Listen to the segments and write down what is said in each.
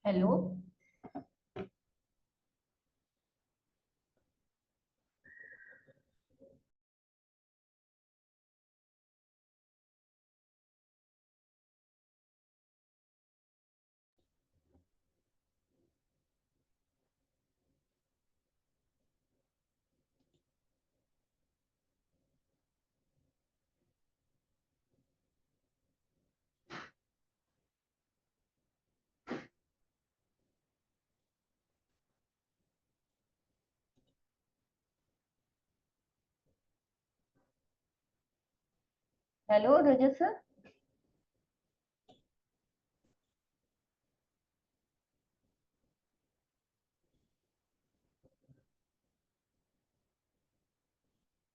Hello. Hello रजत sir.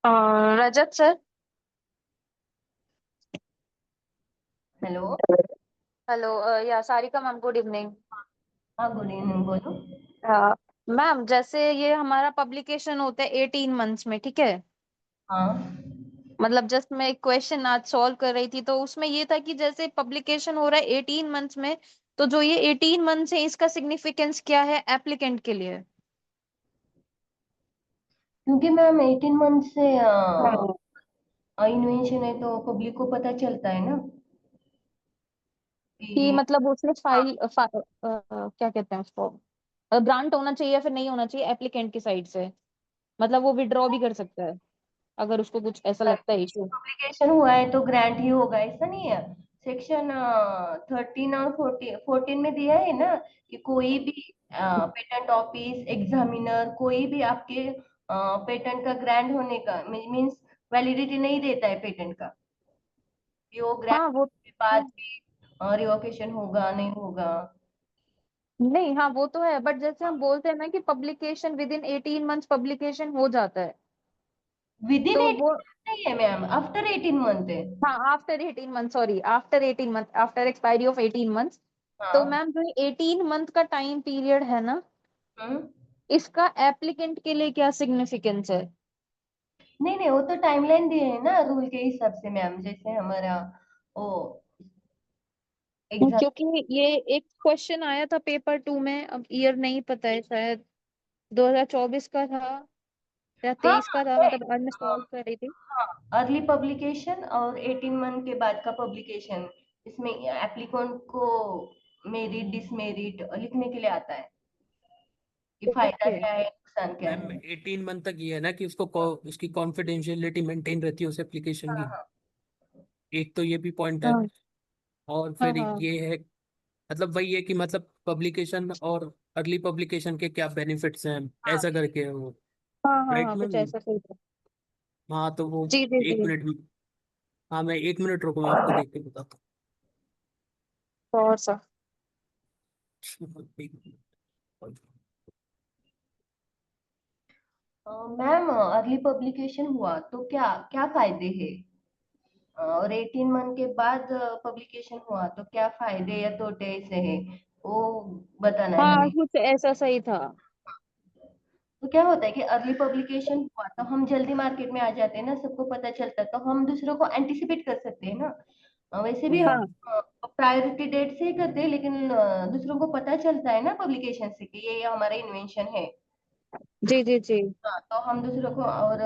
अ, रजत sir. Hello. Hello. या Sarika ma'am, good evening. हाँ, good evening, बोलो। Ma'am, जैसे ये हमारा पब्लिकेशन होता है 18 मंथ्स में, ठीक है। हाँ। मतलब जस्ट मैं एक क्वेश्चन आज सॉल्व कर रही थी, तो उसमें ये था कि जैसे पब्लिकेशन हो रहा है 18 मंथ्स में, तो जो ये 18 मंथ्स है इसका सिग्निफिकेंस क्या है एप्लीकेंट के लिए। क्योंकि मैम 18 मंथ से हाँ। इन्वेंशन है तो पब्लिक को पता चलता है ना कि कि। मतलब उसने हाँ। क्या कहते हैं उसको, ग्रांट होना चाहिए या फिर नहीं होना चाहिए एप्लीकेंट की साइड से। मतलब वो विड्रॉ भी कर सकता है अगर उसको कुछ ऐसा लगता है इशू। पब्लिकेशन हुआ है तो ग्रांट ही होगा, ऐसा नहीं है। सेक्शन 13 और 14 में दिया है ना कि कोई भी पेटेंट ऑफिस एग्जामिनर कोई भी आपके पेटेंट का ग्रांट होने का मीन्स वैलिडिटी नहीं देता है पेटेंट का, कि वो ग्रांट हाँ वो के बाद भी रिवोकेशन होगा नहीं होगा। नहीं, हाँ वो तो है, बट जैसे हम बोलते हैं ना कि publication with in 18 months publication हो जाता है। विद इन तो वो 18 नहीं है मैम, आफ्टर 18 मंथ है। हाँ, after 18 month, sorry, after 18 month, after expiry of 18 months. तो हाँ। मैम जो 18 मंथ का टाइम पीरियड है ना, हम्म। इसका एप्लीकेंट के लिए क्या सिग्निफिकेंस है। नहीं नहीं, वो तो टाइमलाइन दिए है ना रूल के हिसाब से मैम, जैसे हमारा वो एग्जाम। क्योंकि ये एक क्वेश्चन आया था पेपर 2 में, अब ईयर नहीं पता है, शायद 2024 का था या हाँ 23 का था, है। मतलब आज मैं सॉल्व कर रही थी। हाँ, अर्ली पब्लिकेशन और 18 मंथ के बाद का पब्लिकेशन, इसमें एप्लीकेंट को मेरिट डिसमेरिट लिखने के लिए आता है कि फायदा ओके। क्या है नुकसान क्या मैम है। 18 मंथ तक ये है ना कि उसको उसकी कॉन्फिडेंशियलिटी मेंटेन रहती है उस एप्लीकेशन हाँ की। हाँ एक तो ये भी पॉइंट है। हाँ और हाँ फिर हाँ ये है, मतलब वही है कि मतलब पब्लिकेशन और अर्ली पब्लिकेशन के क्या बेनिफिट्स हैं, हाँ। ऐसा करके है वो। हाँ हाँ राइट हाँ, कुछ मैम। ऐसा सही था। हाँ तो वो जी जी एक जी। मिनट। हाँ मैं 1 मिनट रुको, मैं आपको देख के बताता और सा हूँ। एक मिनट। मैम, अर्ली पब्लिकेशन हुआ तो क्या क्या फायदे हैं, और 18 मंथ के बाद पब्लिकेशन हुआ तो क्या फायदे या तोटे ऐसे हैं, वो बताना है हाँ, हमें। कुछ ऐसा सही था। तो क्या होता है कि अर्ली पब्लिकेशन हुआ तो हम जल्दी मार्केट में आ जाते हैं ना, सबको पता चलता है तो हम दूसरों को एंटिसिपेट कर सकते हैं ना। वैसे भी हम हाँ प्रायोरिटी डेट से ही करते हैं, लेकिन दूसरों को पता चलता है ना पब्लिकेशन से कि ये हमारा इन्वेंशन है। जी जी जी। हाँ, तो हम दूसरों को और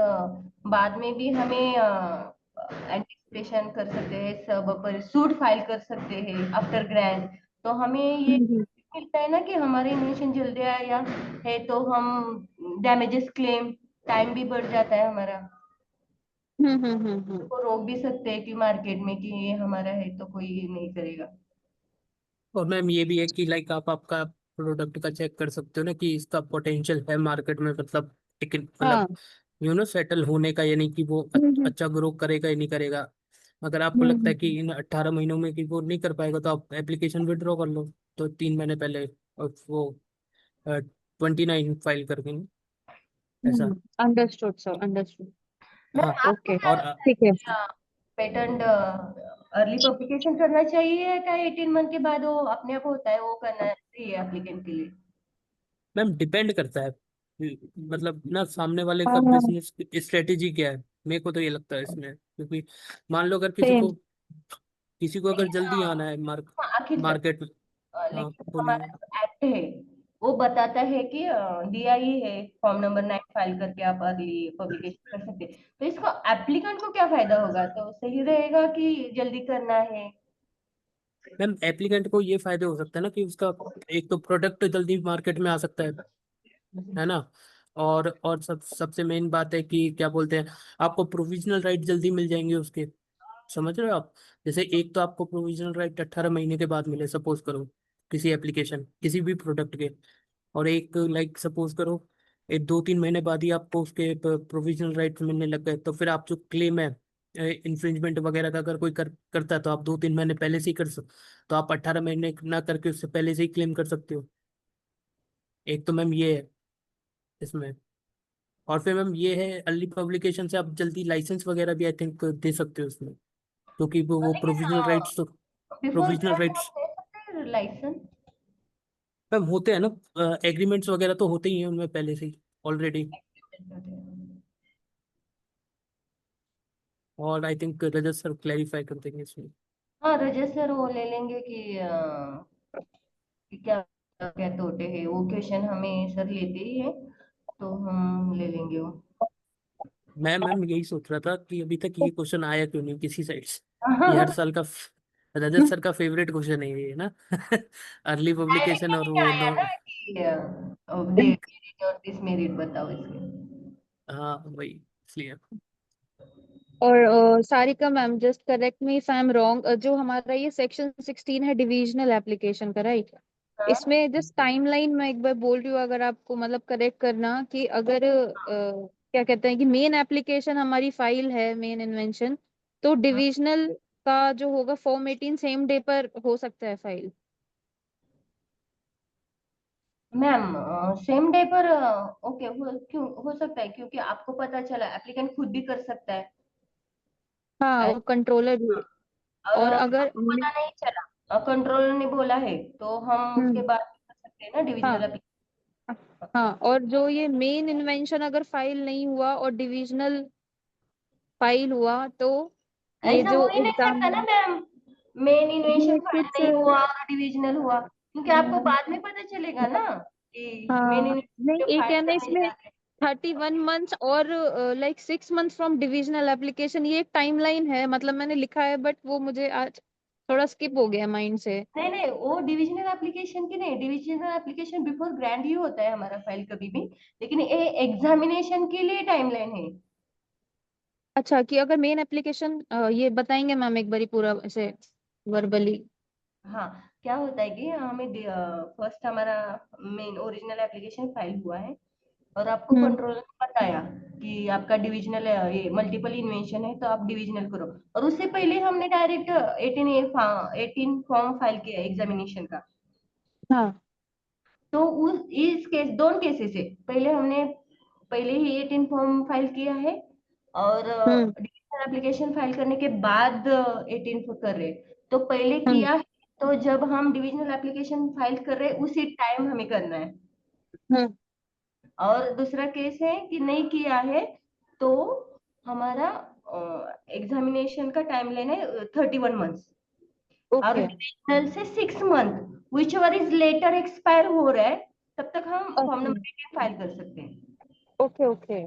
बाद में भी हमें एंटिसिपेशन कर सकते हैं, सब पर सूट फाइल कर सकते हैं आफ्टर ग्रांट। तो हमें ये हम्म मिलता है ना कि हमारे इन्वेंशन जल्दी आया है तो हम डैमेजेस क्लेम टाइम भी बढ़ जाता है हमारा। हम्म। को रोक भी सकते हैं कि मार्केट में कि ये हमारा है तो कोई नहीं करेगा। और मैम ये भी है कि लाइक आप आपका प्रोडक्ट का चेक कर सकते हो ना कि इसका पोटेंशियल है मार्केट में, मतलब टिकट, हाँ। मतलब सेटल होने का, यानी कि वो हम्म अच्छा ग्रो करेगा या नहीं करेगा। अगर आपको हम्म लगता है कि हम्म। इन 18 महीनों में कि वो नहीं कर पाएगा तो आप एप्लीकेशन विड्रॉ कर लो, तो 3 महीने पहले, और वो 29 फाइल करके ना, ऐसा। Understood sir, understood. मैम, हाँ। आपको क्या और लगता है ठीक है। कि पेटेंट अर्ली पब्लिकेशन करना चाहिए क्या 18 मंथ के बाद वो अपने आप होता है, वो करना चाहिए एप्लीकेंट के लिए। मैम डिपेंड करता है, मतलब ना सामने वाले का हाँ बिजनेस स्ट्रेटेजी क्या है। मेरे को तो ये लगता है इसमें, क्योंकि मान लो अगर सेम। किसी को अगर लेकिन जल्दी आना है हाँ, आखिर तक मार्केट में। हाँ लेकिन बोलिए हमारा मैम। है, वो बताता है कि दिया ही है फॉर्म नंबर 9 फाइल करके आप अर्ली पब्लिकेशन कर सकते हैं। तो इसको एप्लीकेंट को क्या फायदा होगा, तो सही रहेगा कि जल्दी करना है? मैम एप्लीकेंट को ये फायदे हो सकता है ना कि उसका एक तो प्रोडक्ट जल्दी मार्केट में आ सकता है ना। और सबसे मेन बात है कि क्या बोलते हैं, आपको प्रोविजनल राइट जल्दी मिल जाएंगे उसके। समझ रहे हो आप? जैसे एक तो आपको प्रोविजनल राइट 18 महीने के बाद मिले, सपोज करो, किसी एप्लीकेशन किसी भी प्रोडक्ट के। और एक लाइक सपोज करो एक 2-3 महीने बाद ही आपको उसके प्रोविजनल राइट मिलने लग गए, तो फिर आप जो क्लेम है इन्फ्रिंजमेंट वगैरह का अगर कोई करता है तो आप 2-3 महीने पहले से ही कर सकते। तो आप 18 महीने ना करके उससे पहले से ही क्लेम कर सकते हो। एक तो मैम ये है इसमें। और फिर मैम ये है अर्ली पब्लिकेशन से आप जल्दी लाइसेंस वगैरह भी आई थिंक दे सकते हो उसमें, क्योंकि वो लेकिन प्रोविजनल राइट्स तो बिफोर प्रोविजनल दैट राइट्स हम ले सकते हैं लाइसेंस? मैम होते हैं ना, एग्रीमेंट्स वगैरह तो होते ही हैं उनमें पहले से ही ऑलरेडी। और I think Rajat sir clarify कर देंगे इसमें। हाँ, रजत सर वो ले लेंगे कि क्या क्या तोटे हैं, वो क्वेश्चन हमें सर लेते ही है, तो हम ले लेंगे वो। मैं मैम यही सोच रहा था कि अभी तक ये क्वेश्चन आया क्यों नहीं किसी साइड से। ये हर साल का रजत सर का फेवरेट क्वेश्चन है ये ना। अर्ली डायरेक्ट पब्लिकेशन और नहीं वो आया नॉन। ना कि मेरिट और डिसमेरिट बताओ इसके। हाँ वही, इसलिए। और Sarika ma'am, just correct me if I am wrong, जो हमारा ये सेक्शन 16 है डिविजनल एप्लीकेशन का, राइट? हाँ इसमें जस्ट टाइमलाइन मैं एक बार बोल रही हूँ, अगर आपको मतलब करेक्ट करना कि अगर क्या कहते हैं कि मेन एप्लीकेशन हमारी फाइल है, मेन इन्वेंशन, तो डिविजनल का जो होगा फॉर्म 18 सेम डे पर हो सकता है फाइल। मैम, सेम डे पर ओके क्यों हो सकता है, क्योंकि आपको पता चला एप्लीकेंट खुद भी कर सकता है। हाँ, ऐ- और कंट्रोलर भी। और और अगर आपको पता नहीं चला, कंट्रोलर ने बोला है, तो हम उसके हम्म, बाद कर सकते हैं ना डिविजनल हाँ एप्लीकेशन। हाँ, और जो ये मेन इन्वेंशन अगर फाइल नहीं हुआ और डिविजनल फाइल हुआ, तो ये ऐसा जो हो ही नहीं एग्जाम सकता ना मैम, मेन इन्वेंशन ये फाइल कुछ नहीं हुआ और डिविजनल हुआ, क्योंकि आपको बाद में पता चलेगा ना कि मेन हाँ, नहीं, इन्वेंशन ये फाइल क्या ना, करने इसमें जाके। 31 मंथ्स और like 6 months from divisional application, ये एक टाइमलाइन है, मतलब मैंने लिखा है बट वो मुझे आज थोड़ा स्किप हो गया माइंड से। नहीं नहीं, वो डिविजनल एप्लीकेशन की नहीं, डिविजनल एप्लीकेशन बिफोर ग्रांट ही होता है हमारा फाइल कभी भी, लेकिन ये एग्जामिनेशन के लिए टाइमलाइन है। अच्छा, कि अगर मेन एप्लीकेशन ये बताएंगे मैम एक बारी पूरा ऐसे वर्बली? हाँ, क्या होता है कि हमें फर्स्ट हमारा मेन ओरिजिनल एप्लीकेशन फाइल हुआ है, और आपको हम्म कंट्रोलर ने बताया कि आपका डिविजनल ये मल्टीपल इन्वेंशन है, तो आप डिविजनल करो। और उससे पहले हमने डायरेक्ट 18 फॉर्म फाइल किया एग्जामिनेशन का। हाँ। तो उस इस केस दोनों केसेस है, पहले ही 18 फॉर्म फाइल किया है, और हम्म डिजिटल एप्लीकेशन फाइल करने के बाद 18 कर रहे हैं। तो पहले हम्म किया है, तो जब हम डिविजनल एप्लीकेशन फाइल कर रहे हैं उसी टाइम हमें करना है। हम्म। और दूसरा केस है कि नहीं किया है, तो हमारा एग्जामिनेशन का टाइम लाइन है 31 मंथ्स, और ओके डिविजनल से 6 month, whichever is later expire हो रहा है, तब तक हम फॉर्म ओके नंबर 18 फाइल कर सकते हैं। ओके ओके,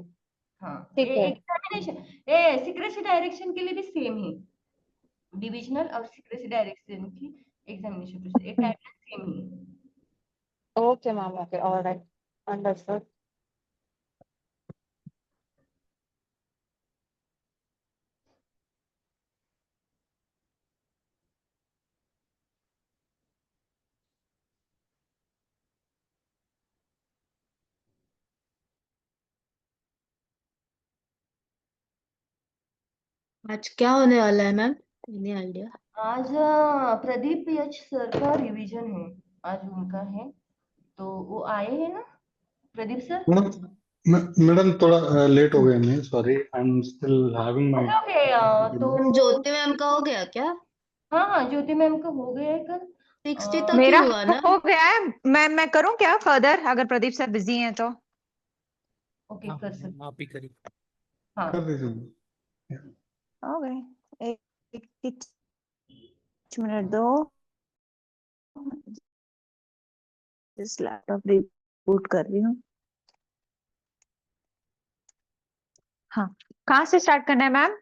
हाँ, ये ठीक है। एग्जामिनेशन, ये सीक्रेसी डायरेक्शन के लिए भी सेम है, डिविजनल और सीक्रेसी डायरेक्शन की एग्जामिनेशन प्रोसेस एक टाइमलाइन सेम ही है। Okay ma'am, okay, alright, understood. आज क्या होने वाला है मैम? Any idea? आज प्रदीप यच सर का रिवीजन है, आज उनका है, तो वो आए हैं ना प्रदीप सर? मैडम मैडम थोड़ा लेट हो गया, मैं sorry, I am still having my. Okay okay, तो मैम ज्योति मैम का हो गया क्या? हाँ हाँ, ज्योति मैम का हो गया है कल। 60 तक ही मेरा हुआ ना? हो गया है। मैं करूं क्या फर्दर, अगर प्रदीप सर बिजी हैं तो? ओके, हाँ कर हाँ, सकते। आप ही करिए। हाँ। कर दीजिए। हो गए, एक मिनट दो। इस लैपटॉप रिबूट कर रही हूँ। हाँ, कहाँ से स्टार्ट करना है मैम?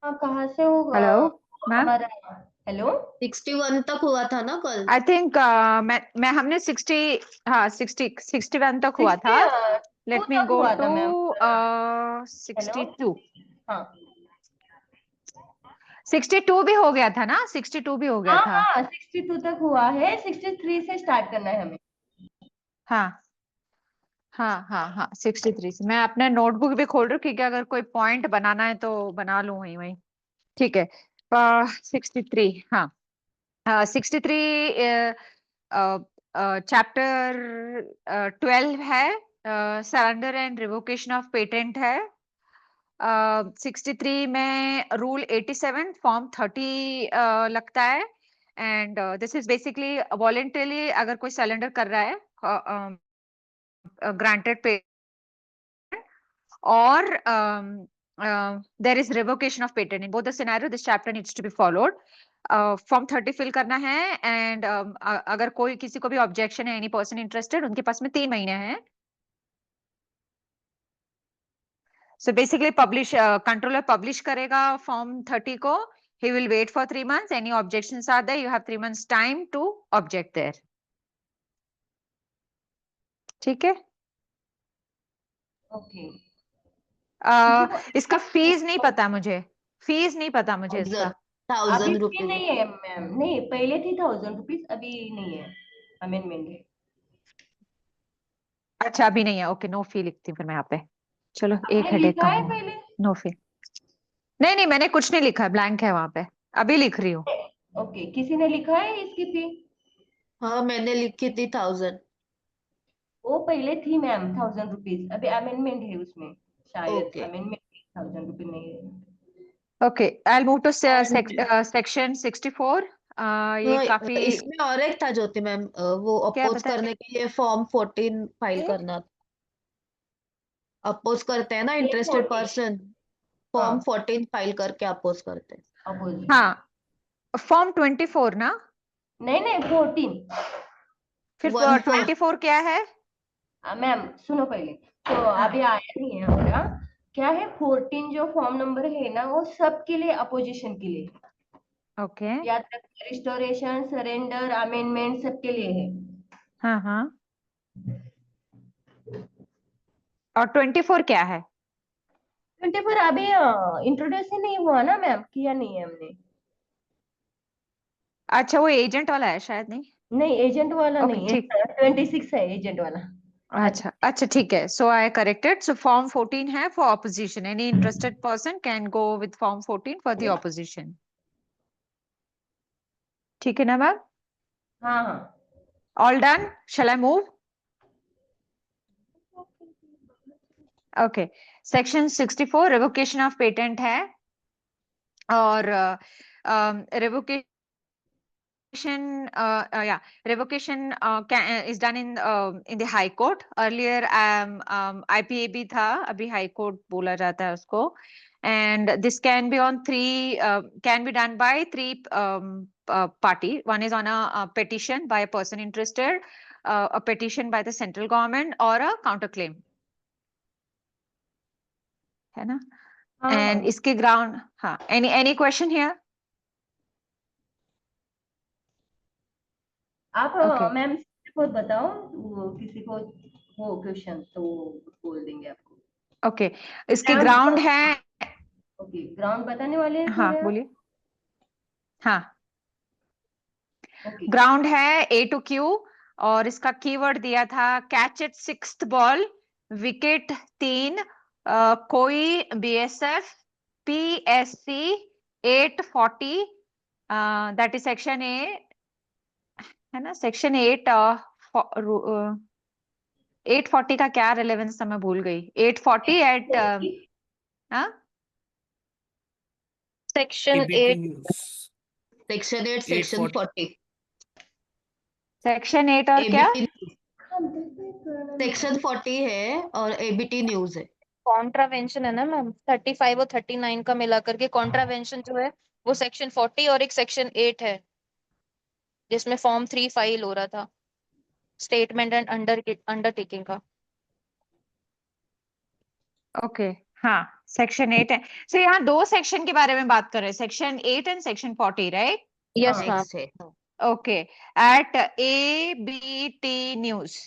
हाँ, कहाँ से होगा हेलो मैम, हमारा? हेलो, 61 तक हुआ था ना कल? आई थिंक मैं हमने 61 तक हुआ था। 62 लेट मी तक गो हुआ टू था मैम। हेलो, 62। हाँ 62 भी हो गया था ना, 62 भी हो गया हाँ था। हाँ, 62 तक हुआ है, 63 से स्टार्ट करना है हमें। हाँ हाँ 63 से। मैं अपना नोटबुक भी खोल रही हूँ क्योंकि अगर कोई पॉइंट बनाना है तो बना लूँ वहीं वहीं। ठीक है, 63। हाँ, 63 चैप्टर 12 है, surrender and revocation of patent है। 63 में रूल 87 फॉर्म 30 लगता है। And this is basically voluntarily अगर कोई सरेंडर कर रहा है ग्रांटेड पे, or there is revocation of patent. In both the scenario, this chapter needs to be followed. Form 30 fill करना है एंड अगर कोई किसी को भी ऑब्जेक्शन है, एनी पर्सन इंटरेस्टेड, उनके पास में 3 महीने हैं। So basically publish controller publish करेगा फॉर्म 30 को, he will wait for 3 months. Any objections are there, you have 3 months time to object there. ठीक है। ओके। इसका फीस नहीं पता मुझे, फीस नहीं पता मुझे इसका। अभी 1000 भी रुपीज। नहीं है मैम, नहीं पहले थी 1000 रुपीज, अभी नहीं है, अमेंडमेंट है। अच्छा अभी नहीं है, ओके, नो फी लिखती हूँ फिर मैं यहाँ पे। चलो एक आपने हेडेक लिखा कम है हुआ। पहले? नो फी, नहीं मैंने कुछ नहीं लिखा, ब्लैंक है वहां पे, अभी लिख रही हूँ। ओके, किसी ने लिखा है इसकी फी? हाँ मैंने लिखी थी 1000। वो पहले थी मैम 1000 रुपीज, अभी अमेंडमेंट है उसमें, शायद ओके। अमेंडमेंट 1000 रुपीज नहीं है। Okay, I move to And- section 64। ये हाँ, काफी, इसमें और एक था ज्योति मैम, वो क्या अपोज बताए? करने के लिए फॉर्म 14 फाइल करना। अपोज करते हैं ना ये इंटरेस्टेड 14, पर्सन, फॉर्म हाँ 14 फाइल करके अपोज करते हैं। अपोजिट। हाँ, फॉर्म 24 ना, नहीं नहीं 14। फिर 14 24 क्या है? मैम सुनो पहले, तो हाँ, अभी आया नहीं है हमारा। क्या है 14 जो फॉर्म नंबर है ना, वो सबके लिए अपोजिशन के लिए, ओके, याद रखना, रिस्टोरेशन, सरेंडर, अमेंडमेंट सबके लिए है। हाँ। और 24 क्या है? 24 अभी इंट्रोड्यूस ही नहीं हुआ ना मैम, किया नहीं है हमने। अच्छा वो एजेंट वाला है शायद, नहीं? नहीं एजेंट वाला ओके नहीं है, ठीक, 26 है एजेंट वाला। अच्छा ठीक है। सो आई करेक्टेड, सो फॉर्म 14 है for opposition, any interested person can go with form 14 for the opposition. ठीक है ना मैम? हाँ हाँ। All done, shall I move? Okay, section 64 revocation of patent है, और revocation revocation is done in the high court. Earlier IPA भी था, अभी high court बोला जाता है उसको। And this can be on can be done by 3 party. One is on a petition by a person interested, a petition by the central government, or a counter claim, है ना? हाँ And हाँ। इसके ground, हाँ, any question here? आप Okay. Ma'am खुद बताओ, वो किसी को हो क्वेश्चन तो बोल देंगे आपको। Okay, इसके ground है, ओके, ग्राउंड बताने वाले हैं हाँ पूरे आप? बोलिए। हाँ, ओके। ग्राउंड है A to Q, और इसका कीवर्ड दिया था catch it 6th ball, wicket 3, कोई BSF PSC 840, that is section A, है ना? सेक्शन 8 840 का क्या रिलेवेंस था, मैं भूल गई। 840 eight section ABP 8 news section 8 section 840 40 section 8 और क्या? एबीटी सेक्शन 40 है और एबीटी न्यूज है। कॉन्ट्रावेंशन है ना मैम, 35 और 39 का मिला करके कॉन्ट्रावेंशन जो है वो सेक्शन 40 और एक सेक्शन 8 है। जिसमें फॉर्म 3 फाइल हो रहा था, स्टेटमेंट एंड अंडरटेकिंग का। ओके, हाँ, सेक्शन 8 है। सो यहाँ दो सेक्शन के बारे में बात कर रहे हैं, section 8 and section 40, right? Yes ma'am. Next है ओके, एट ABT न्यूज,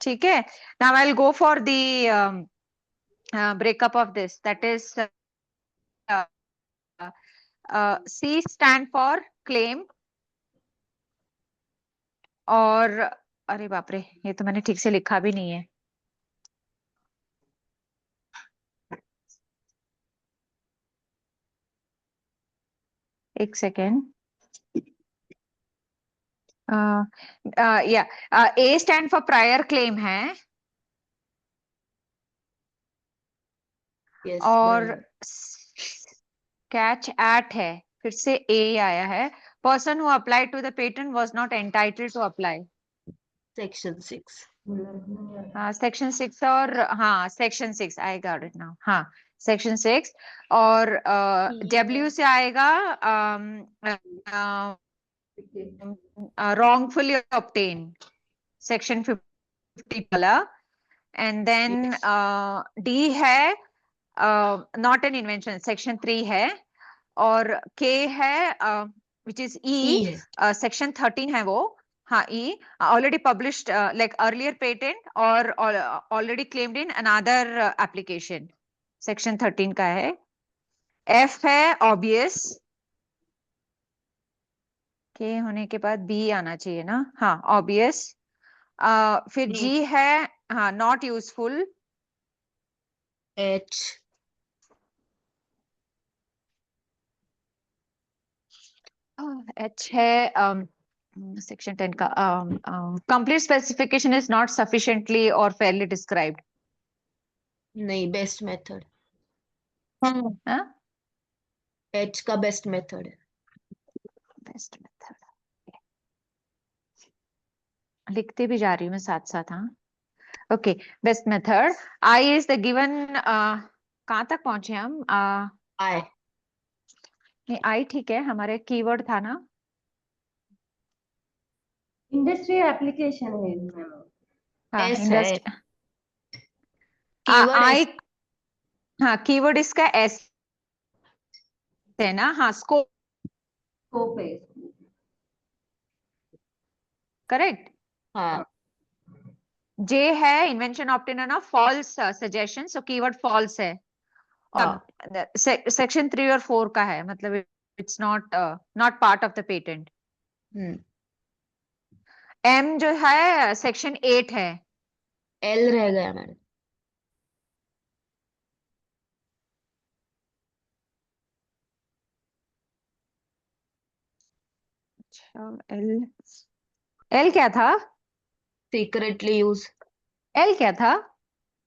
ठीक है। Now I will go for the breakup of this, that is C stand for claim, और अरे बाप रे, ये तो मैंने ठीक से लिखा भी नहीं है। एक सेकेंड। या A stand for prior claim है, यस और मैडम कैच एट है, फिर से A आया है। Person who applied to the patent was not entitled to apply. Section 6 section 6 और हाँ section 6 I got it now. हाँ, सेक्शन 6 और W से आएगा wrongfully obtained, सेक्शन 50 वाला, एंड देन D है नॉट एन इन्वेंशन, सेक्शन 3 है, और K है विच इज E, है सेक्शन 13 है वो। हाँ, E already published like earlier patent or already claimed in another application, section 13 का है। F है obvious, K होने के बाद B आना चाहिए ना, हाँ obvious। फिर G है हाँ not useful, H H है सेक्शन 10 का complete specification is not sufficiently or fairly described। नहीं बेस्ट मेथड, हाँ, H का बेस्ट मेथड है। बेस्ट मेथड लिखते भी जा रही हूँ मैं साथ साथ। हाँ, okay, best method. I is the given, कहाँ तक पहुंचे हम? I नहीं, आई ठीक है, हमारे कीवर्ड था ना। इंडस्ट्री एप्लीकेशन है इसमें। हाँ, S है आई कीवर्ड हाँ, कीवर्ड इसका एस है ना। हाँ, स्कोप, स्कोप है। करेक्ट। हाँ जे है इन्वेंशन ऑब्टेन ना, false suggestion, so keyword false है। हाँ सेक्शन 3 और 4 का है, मतलब it's not part of the patent. M जो है सेक्शन 8 है। L रह गया मैडम। एल, एल क्या था? सीक्रेटली यूज, एल क्या था?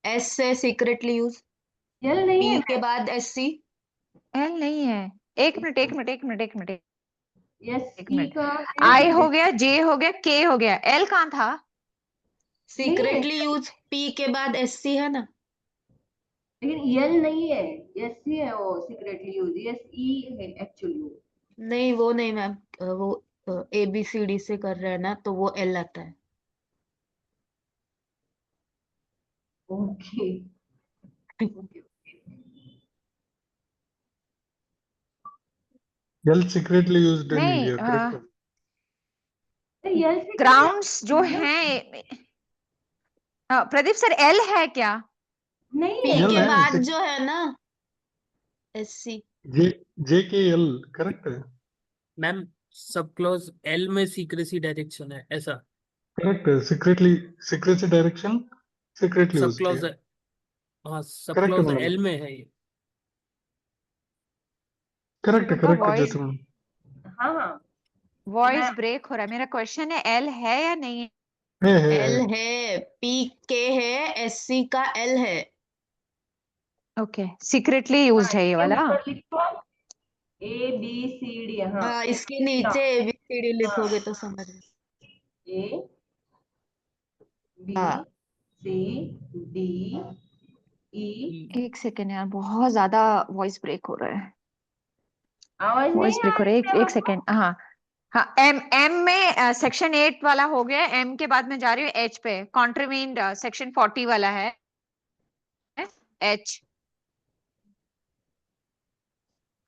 S से सीक्रेटली यूज, यल नहीं P है। के बाद SC। एल नहीं है। एक मिनट एक मिनट एक मिनट एक मिनट यस, एक ई मिनट। का आई हो गया, जे हो गया, के हो गया, एल कहाँ था? सीक्रेटली यूज P के बाद SC है ना। लेकिन यल नहीं है, यस ही है वो सीक्रेटली यूज, यस ई है एक्चुअली वो। नहीं वो नहीं मैम, वो ABCD से कर रहे हैं ना, तो वो L आता है। Okay okay. L secretly used in नहीं, India, correct? यल ग्राउंड्स जो हैं, प्रदीप सर, एल है क्या? नहीं P है। L के है, बाद जो है ना SC। J JKL correct है, मैम सब क्लॉज एल में सीक्रेसी डायरेक्शन है ऐसा। correct है, secrecy direction secretly सब used क्लॉज, है, हाँ सब correct है क्लॉज मैडम, एल में है ये। correct है आपका वॉइस ज्योति मैम, हाँ हाँ वॉइस मैं ब्रेक हो रहा है। मेरा क्वेश्चन है, एल है या नहीं? L है, है, P के है, SC का L है। ओके, सीक्रेटली यूज्ड है ये इसके वाला। ऊपर लिखो ABCD। हाँ हाँ इसके नीचे ABCD लिखोगे तो समझ में। A B हाँ C D E। एक सेकेंड यार, बहुत ज्यादा वॉइस ब्रेक हो रहा है। आवाज नहीं वॉइस आ ब्रेक हो रहा रही है, क्या एक आपको? सेकेंड। हाँ, हाँ, एम में सेक्शन 8 वाला हो गया। एम के बाद मैं जा रही हूँ एच पे। कॉन्ट्रीवेंट सेक्शन 40 वाला है H.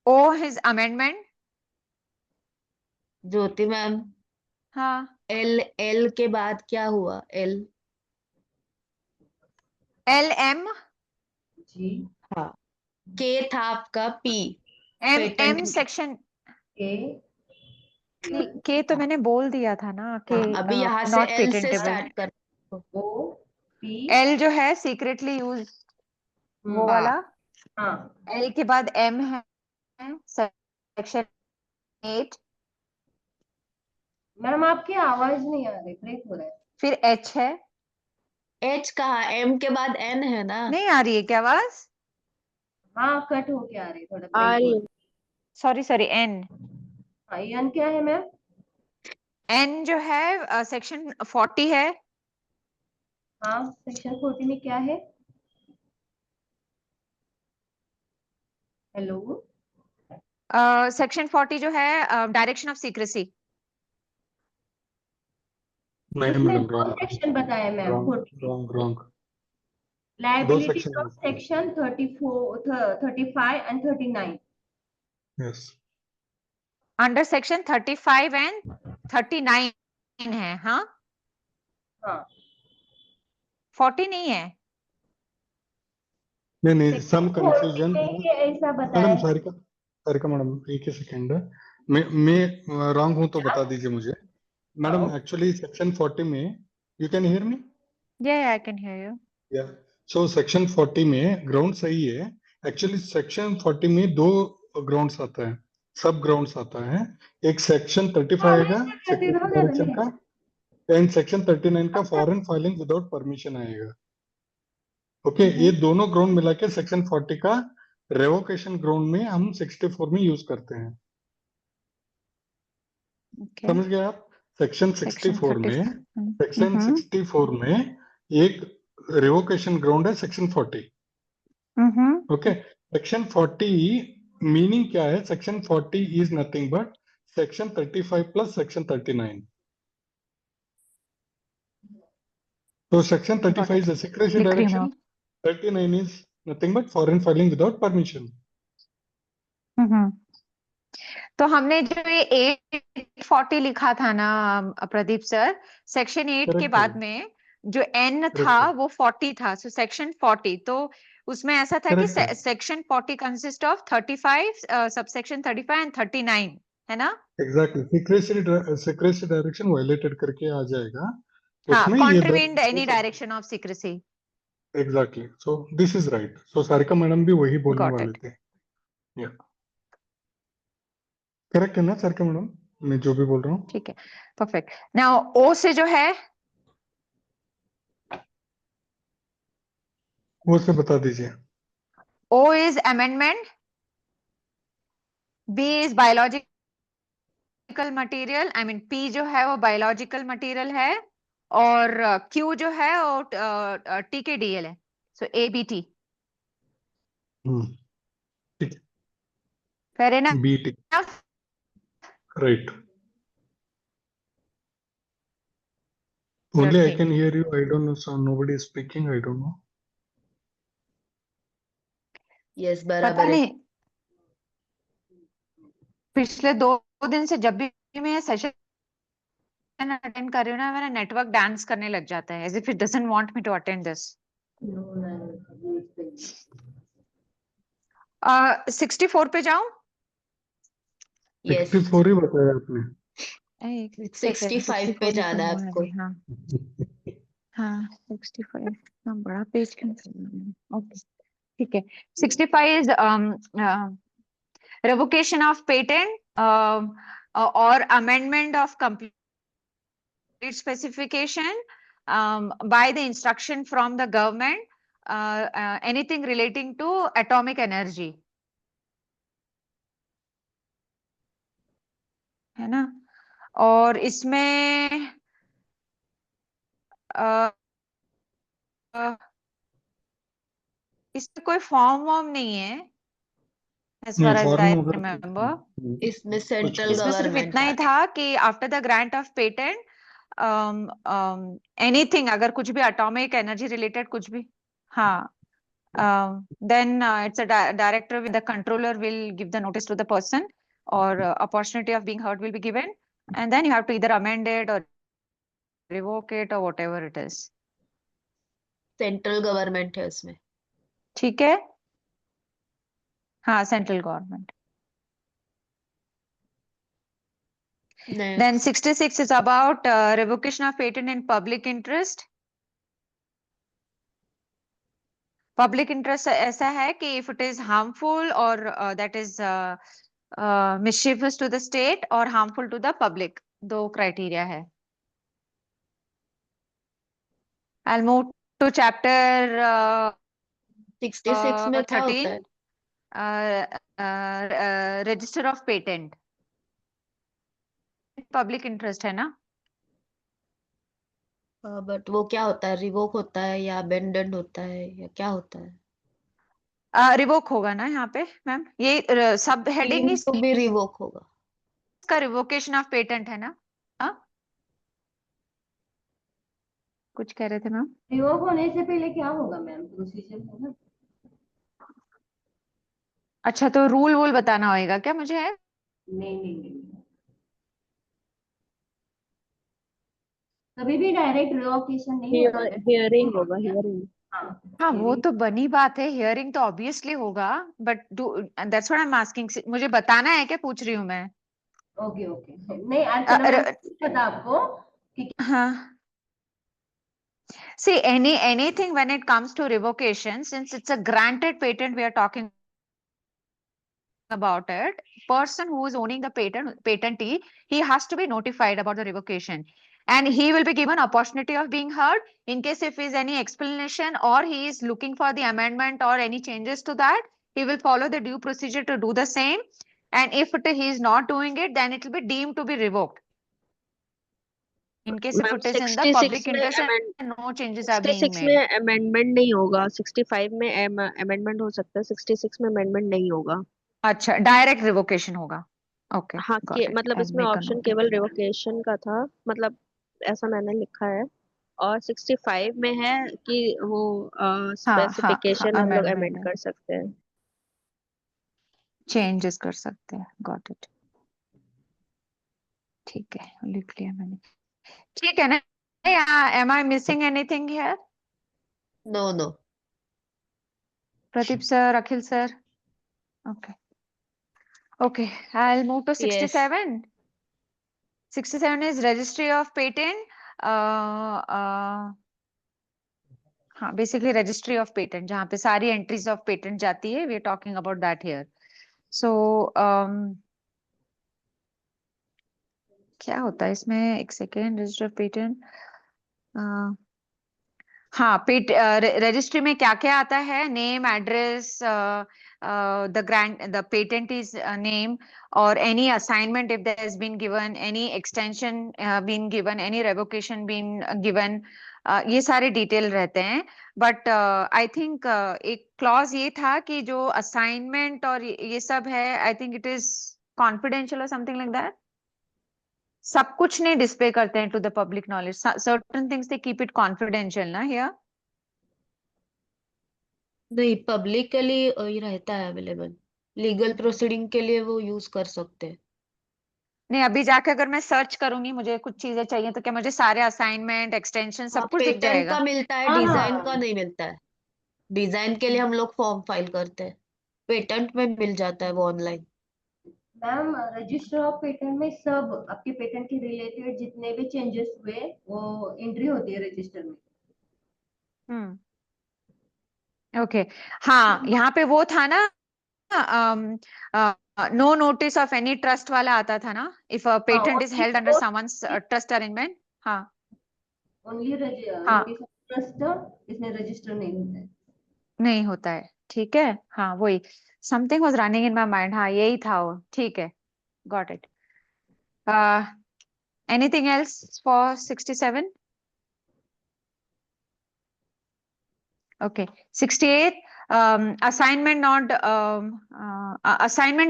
Oh his amendment. Jyoti ma'am, हाँ, एल के बाद क्या हुआ? एल। L M G. हाँ, के था आपका पी। एम पेटेंट में। सेक्शन के के तो मैंने बोल दिया था ना कि हाँ, अभी यहाँ से नॉट एल से पेटेंटेबल। स्टार्ट कर। O P. एल जो है सीक्रेटली यूज, वो हाँ। वाला। हाँ एल के बाद एम है सेक्शन 8। मैम, आपकी आवाज नहीं आ रही, ब्रेक हो रहा है। फिर एच है। एच कहा? एम के बाद एन है ना? नहीं आ रही है क्या आवाज? हाँ, कट होके आ रही, थोड़ा आ ब्रेक हो रही रहा है। सॉरी सॉरी, एन। है। हाँ, एन क्या है मैम? एन जो है सेक्शन 40 है। हाँ, सेक्शन 40 में क्या है? हेलो। सेक्शन 40 जो है डायरेक्शन ऑफ सीक्रेसी। नहीं इसमें मैडम, दो रॉन्ग सेक्शन बताए मैम। Wrong 40 wrong wrong. दो liability section of section 34 35 and 39। Yes. Under section 35 and 39 है। हाँ, हाँ, 40 नहीं है। नहीं नहीं, सेक्शन सम 40 कंफ्यूजन। में ही ऐसा बताया मैडम है। सारिका, सारिका मैडम एक ही सेकेंड। मैं रॉन्ग हूं तो बता दीजिए मुझे। मैडम हाँ, एक्चुअली सेक्शन 40 में, you can hear me? Yeah, I can hear you. या सो सेक्शन 40 में ग्राउंड सही है। एक्चुअली सेक्शन 40 में दो ग्राउंड्स आता है, सब ग्राउंड्स आता है। एक सेक्शन 35 आएगा सिक्योरिटी डायरेक्शन का, एंड सेक्शन 39 का फॉरेन फाइलिंग विदाउट परमिशन आएगा। ओके, ये दोनों ग्राउंड मिला के सेक्शन 40 का रेवोकेशन ग्राउंड में हम 64 में यूज करते हैं। Okay. समझ गए आप? Section Section 64 30. में, सेक्शन 64 में एक रेवोकेशन ग्राउंड है सेक्शन 40। ओके, सेक्शन 40 मीनिंग क्या है? Section 40 is nothing but section 35 plus section 39। तो सेक्शन 35 is a secrecy लिख रही हूँ direction, 39 is nothing but foreign filing without permission. मैं। तो हमने जो ये 840 लिखा था ना प्रदीप सर, सेक्शन 8 के Correct, बाद correct, में जो एन correct, था correct, वो 40 था, सो सेक्शन 40। तो उसमें ऐसा था कि correct, correct. Section 40 consist of 35 subsection 35 and 39, है ना? Exactly, secrecy direction violated करके आ जाएगा हाँ, उसमें ये contravene any direction of secrecy. Exactly. So this is right. So Sarika madam भी वही बोलने गॉट वाले इट। थे। या करेक्ट है ना सारिका मैडम, मैं जो भी बोल रहा हूँ? ठीक है, परफेक्ट। नाउ ओ से जो है, वो से बता दीजिए। O is amendment, B is biological material, I mean P जो है वो बायोलॉजिकल मटेरियल है, और क्यू जो है वो टीकेडीएल है, सो एबीटी। ठीक फेयर है, B T, enough. Right. Only I Okay. Can hear you, I don't know, so nobody is speaking, I don't know. Yes, पता बराबर है। नहीं, पिछले 2 दिन से जब भी मैं सेशन अटेंड कर रही हूँ ना, मेरा नेटवर्क डांस करने लग जाता है, as if it doesn't want me to attend this. 64 पे जाऊं? यस, 64 ही बताया आपने। 65 पे 64 ही जाना है पढ़ूंगा आपको। अभी। हाँ हाँ, 65 इतना बड़ा पेज क्यों? ओके, ठीक है। 65 is revocation of patent or amendment of complete specification by the instruction from the government, anything relating to atomic energy, है ना? और इसमें इसमें कोई फॉर्म वॉर्म नहीं है, as far as I form वगैरह remember. इसमें कुछ सेंट्रल इसमें सिर्फ गवर्नमेंट इतना ही था कि after the grant of patent anything, अगर कुछ भी एटॉमिक एनर्जी रिलेटेड कुछ भी, हाँ, then it's a director with the controller will give the notice to the person, or opportunity of being heard will be given, and then you have to either amend it or revoke it or whatever it is. Central government है उसमें। ठीक है, हाँ, central government. Then 66 is about revocation of patent in public interest. Public interest ऐसा है कि if it is harmful or that is mischievous to the state or harmful to the public, दो criteria है। I'll move to chapter 66 में क्या होता 13, है? register of patent। public interest है ना? बट वो क्या होता है, रिवोक होता है या अबेंडन होता है या क्या होता है? रिवोक होगा ना यहाँ पे मैम, ये सब हेडिंग तो भी रिवोक होगा। इसका रिवोकेशन ऑफ पेटेंट है ना? हाँ, कुछ कह रहे थे मैम? रिवोक होने से पहले क्या होगा मैम, प्रोसीजर है ना? अच्छा, तो रूल वूल बताना होगा क्या मुझे? है नहीं नहीं नहीं, कभी भी डायरेक्ट रिवोकेशन नहीं होता है। हियरिंग होगा, हियरिंग। हाँ, वो तो बनी बात है, हियरिंग तो ऑब्वियसली होगा, but that's what I am asking, मुझे बताना है क्या, पूछ रही हूँ मैं। ओके ओके, नहीं आज पता आपको कि हाँ, see anything when it comes to revocation, since it's a granted patent we are talking about it, person who is owning the patentee, he has to be notified about the revocation, and he will be given opportunity of being heard in case if is any explanation or he is looking for the amendment or any changes to that, he will follow the due procedure to do the same, and if he is not doing it, then it will be deemed to be revoked. In case if ma'am it is in the 66 public में interest amend and no changes are being 66 made. में amendment नहीं होगा, 65 में amendment हो सकता है, 66 में amendment नहीं होगा। अच्छा, डायरेक्ट रिवोकेशन होगा। ओके, हाँ, गॉट इट, मतलब आई इसमें मेक अ ऑप्शन नोट। केवल रिवोकेशन का था, मतलब ऐसा मैंने लिखा है। और 65 में है कि वो हाँ, स्पेसिफिकेशन हम लोग अमेंडमेंट अमेंड है, कर सकते हैं। चेंजेस कर सकते हैं, गॉट इट, ठीक है, लिख लिया मैंने। ठीक है ना? Am I missing anything here? No no. Pradeep sir, Akhil sir, okay okay, I will move to 67. 67 is registry of patent. हाँ, बेसिकली रजिस्ट्री ऑफ पेटेंट, जहाँ पे सारी एंट्रीज ऑफ पेटेंट जाती है, we are talking about that here. So क्या होता है इसमें, एक सेकेंड, रजिस्टर ऑफ पेटेंट, हाँ, रजिस्ट्री में क्या क्या आता है, name, address, the patent is name, और any assignment if there has been given, any extension been given, any revocation been given, ये सारे डिटेल रहते हैं। बट आई थिंक एक क्लॉज ये था कि जो असाइनमेंट और ये सब है, I think it is confidential और समथिंग लाइक दैट, सब कुछ नहीं डिस्प्ले करते हैं to the public knowledge, certain things they keep it confidential ना हियर। नहीं, पब्लिक के लिए ये रहता है अवेलेबल, लीगल प्रोसीडिंग के लिए वो यूज कर सकते हैं। नहीं, अभी जाके अगर मैं सर्च करूंगी, मुझे कुछ चीजें चाहिए, तो क्या मुझे सारे असाइनमेंट, एक्सटेंशन सब कुछ दिख पेटेंट जाएगा? का मिलता है, हाँ, डिजाइन हाँ। का नहीं मिलता है। डिजाइन के लिए हम लोग फॉर्म फाइल करते हैं, पेटेंट में मिल जाता है वो online. Ma'am register of patent में सब आपके पेटेंट के रिलेटेड जितने भी चेंजेस हुए वो एंट्री होती है रजिस्टर में। ओके, हाँ, यहाँ पे वो था ना, no notice of any trust वाला आता था ना, if patent is held under someone's trust arrangement. हाँ ओनली हाँ, नोटिस ऑफ ट्रस्ट, इसमें रजिस्टर नहीं होता है। नहीं होता है, ठीक है, हाँ, वही something was running in my mind, हाँ, यही था वो, ठीक है, got it. Anything else for 67? Okay, 68, assignment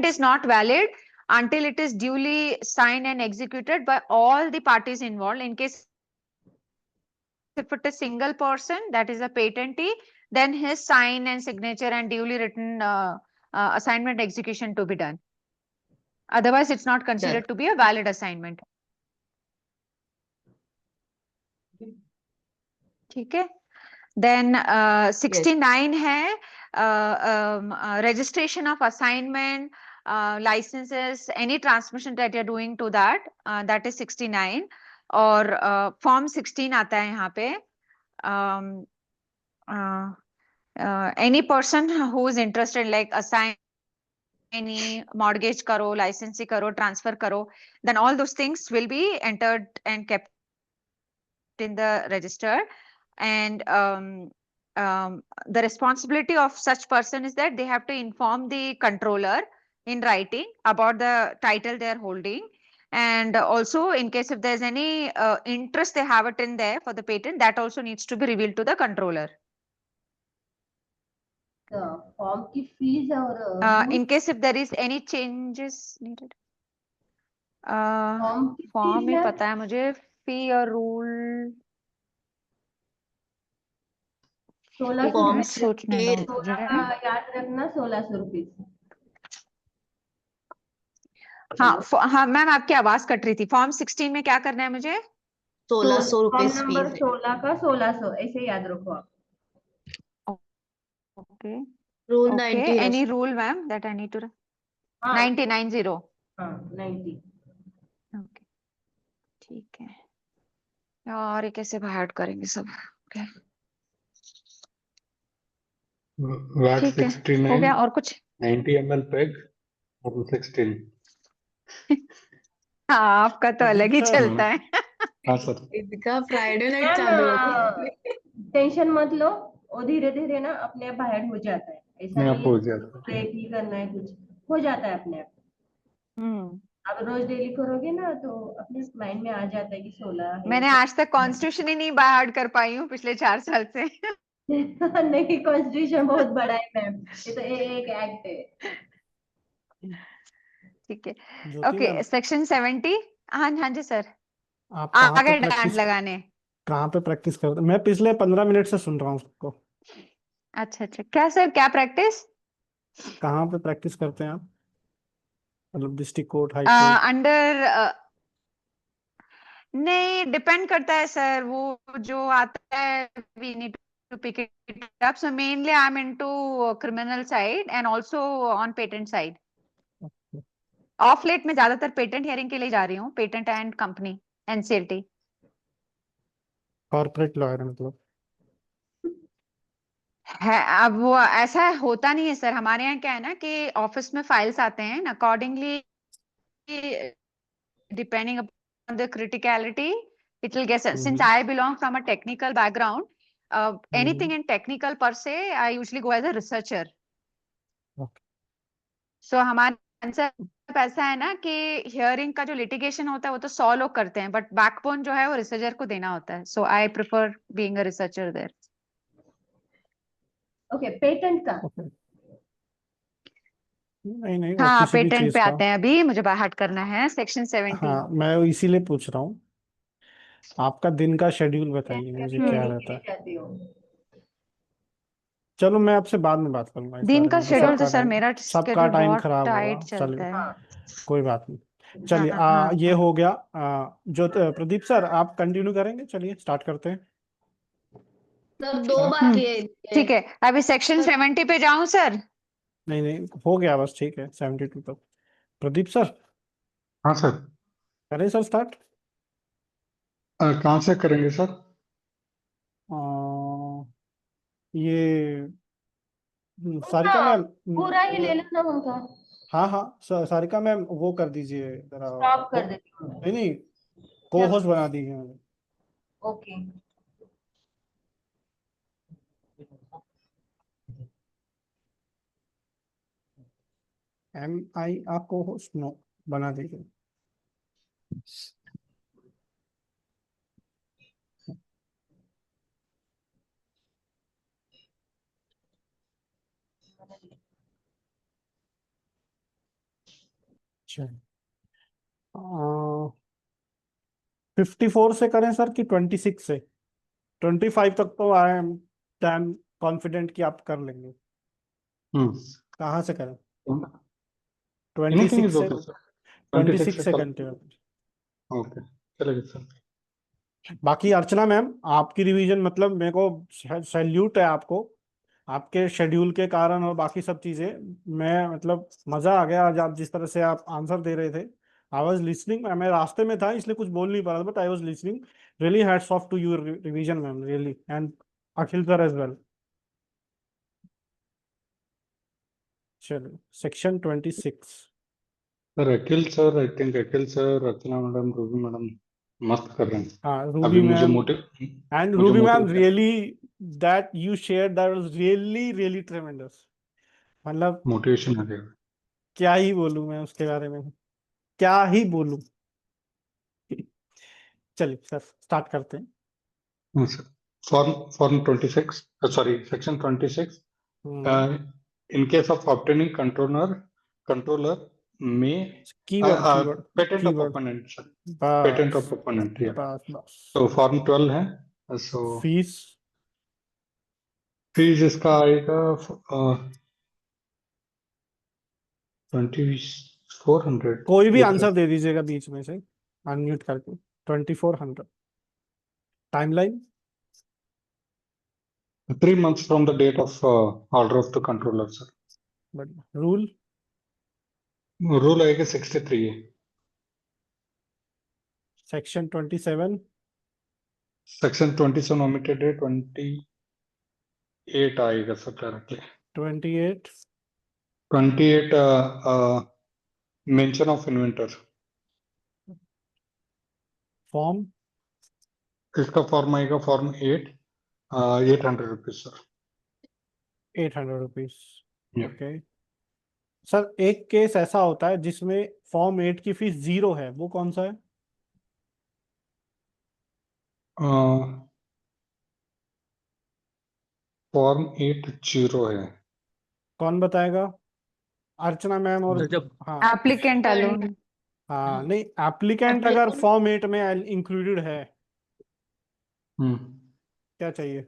is not valid until it is duly signed and executed by all the parties involved. In case if it is single person, that is a patentee, then his sign and signature and duly written assignment execution to be done. Otherwise, it's not considered to be a valid assignment. ठीक है. Then 69 है registration of assignment, licenses, any transmission that you're doing to that, that is 69. और form 16 आता है यहाँ पे. Any person who is interested, like assign any mortgage karo, licensing karo, transfer karo, then all those things will be entered and kept in the register. And the responsibility of such person is that they have to inform the controller in writing about the title they are holding. And also, in case if there's any interest they have it in there for the patent, that also needs to be revealed to the controller. Form की fees और In case if there is any changes needed. Form की form ही fees है पता है मुझे, फी और rule 1600 form रुपए सोचने दो 16 मुझे. 16 का याद रखना 1600 रुपए हाँ मैम, आपकी आवाज कट रही थी. फॉर्म 16 में क्या करना है मुझे? 1600 फॉर्म रुपीज नंबर फीस है. 16 का 1600 ऐसे याद रखो आप. Okay. Rule Okay. 90 है. Any rule, ma'am, that I need to? हाँ 90. हाँ 90. Okay. ठीक है. और ये कैसे बाहर करेंगे सब? Okay. वैट ठीक है. हो 69 गया और कुछ? 90 ml पेग और 16. हाँ, आपका तो अलग ही सर, चलता है. हाँ सर. इसका फ्राइडे नाइट चालू हो गया. टेंशन मत लो, और धीरे धीरे ना अपने आप बाहर हो जाता है. ऐसा मैं नहीं आपको हो है जाता. ब्रेक ही करना है, कुछ हो जाता है अपने आप. हम्म. अब रोज डेली करोगे ना तो अपने माइंड में आ जाता है कि 16 है. मैंने आज तक कॉन्स्टिट्यूशन ही नहीं बाहर कर पाई हूँ पिछले 4 साल से. नहीं, कॉन्स्टिट्यूशन बहुत बड़ा है मैम, ये तो एक एक्ट है. ठीक है. ज्योति ओके. Ma'am, section 70. हाँ जी सर. आप कहाँ पे आगे डांट प्रैक्टिस लगाने. करते? मैं पिछले 15 मिनट से सुन रहा हूँ सबको. अच्छा. क्या सर, क्या प्रैक्टिस? कहाँ पे प्रैक्टिस करते हैं आप? मतलब district court, high court? Under नहीं, डिपेंड करता है सर, वो जो आता है we need to pick it up. So mainly I am into criminal side and also on patent side. Of late में ज्यादातर पेटेंट हियरिंग के लिए जा रही हूँ, patent and company NCLT. Corporate lawyer मतलब? है. अब वो ऐसा होता नहीं है सर. हमारे यहाँ क्या है ना कि ऑफिस में फाइल्स आते हैं accordingly, depending upon the criticality, it will get. Since I belong from a technical background, anything in technical per se, I usually go as a researcher. Okay. So हमारे आंसर ऐसा है ना कि hearing का जो litigation होता है वो तो 100 लोग करते हैं, बट बैकबोन जो है वो रिसर्चर को देना होता है. So I prefer being a researcher there. Okay, patent का. नहीं, और हाँ, किसी भी पेटेंट चीज पे का. आते हैं. अभी मुझे बाहर करना है सेक्शन 70. हाँ, मैं इसीलिए पूछ रहा हूँ. आपका दिन का शेड्यूल बताइए मुझे, क्या रहता है? जाती हो. चलो, मैं आपसे बाद में बात करूंगा इस दिन बारे का में. शेड्यूल तो सबका सर टाइम मेरा सबका शेड्यूल टाइम बहुत खराब होगा. टाइट चलता चलिए, है. हाँ कोई बात नहीं. चलिए, हाँ, ये हाँ. हो गया. जो प्रदीप सर, आप कंटिन्यू करेंगे? चलिए स्टार्ट करते हैं. सर 2 बाकी है. ठीक है. अभी सेक्शन 70 पे जाऊं सर? नहीं, हो गया बस. ठीक है, 72 तक. प्रदीप सर, हाँ सर. करें सर स्टार्ट? कहाँ से करेंगे सर? ये सारिका उनका मैम. पूरा ही ले लो ना उनका. हाँ, सारिका मैम, वो कर दीजिए जरा. स्टॉप कर देती हूँ. नहीं, को होस्ट बना दीजिए मुझे. ओके. MI आपको होस्ट नो बना दीजिए. अच्छा 54 से करें सर कि 26 से? 25 तक तो आई एम डैम कॉन्फिडेंट कि आप कर लेंगे। कहाँ से करें? एनीथिंग 26 इज से? ओके सर, 26 26 से से कर, कंटिन्यू। ओके चलेगा सर। बाकी अर्चना मैम आपकी रिवीजन मतलब मेरे को सैल्यूट है आपको, आपके शेड्यूल के कारण और बाकी सब चीजें। मैं मतलब मजा आ गया आज आप जिस तरह से आप आंसर दे रहे थे। आई वॉज लिसनिंग, मैं रास्ते में था इसलिए कुछ बोल नहीं पा रहा था, but I was listening. Really hats off to your revision ma'am, really, and Akhil sir as well. चलो section 26। Sir Akhil sir, I think Akhil sir, Rachna madam, Ruby madam मस्त कर रहे हैं। हाँ अभी रूबी मुझे ma'am and Ruby ma'am, motive really that you share that was really really tremendous. मतलब motivation आ गया। क्या ही बोलूं मैं उसके बारे में, क्या ही बोलूं। चलिए सर स्टार्ट करते हैं। Sir form 26, sorry, section 26, in case of obtaining controller may keyword keyword patent of keyword. opponent, sir. Patent बस of opponent, yeah. बस बस। तो फॉर्म 12 है, so फीस फीस इसका आएगा 2400। कोई भी आंसर दे दीजिएगा बीच में से अनम्यूट करके। 2400। Timeline 3 months from the date of order of the controller, sir. But rule rule आएगा 63 है। सेक्शन 27 सेक्शन 27 omitted है, 28 आएगा sir directly. 28 28 mention of inventor. Form इसका फॉर्म आएगा form 8, 800 rupees sir. 800 rupees. Yeah. Okay sir एक case ऐसा होता है जिसमें फॉर्म 8 की फीस 0 है, वो कौन सा है? फॉर्म 8 0 है। कौन बताएगा? अर्चना मैम और तो जब हाँ Applicant alone. हाँ नहीं, एप्लीकेंट अगर Applicant- फॉर्म 8 में इंक्लूडेड है हम्म क्या चाहिए?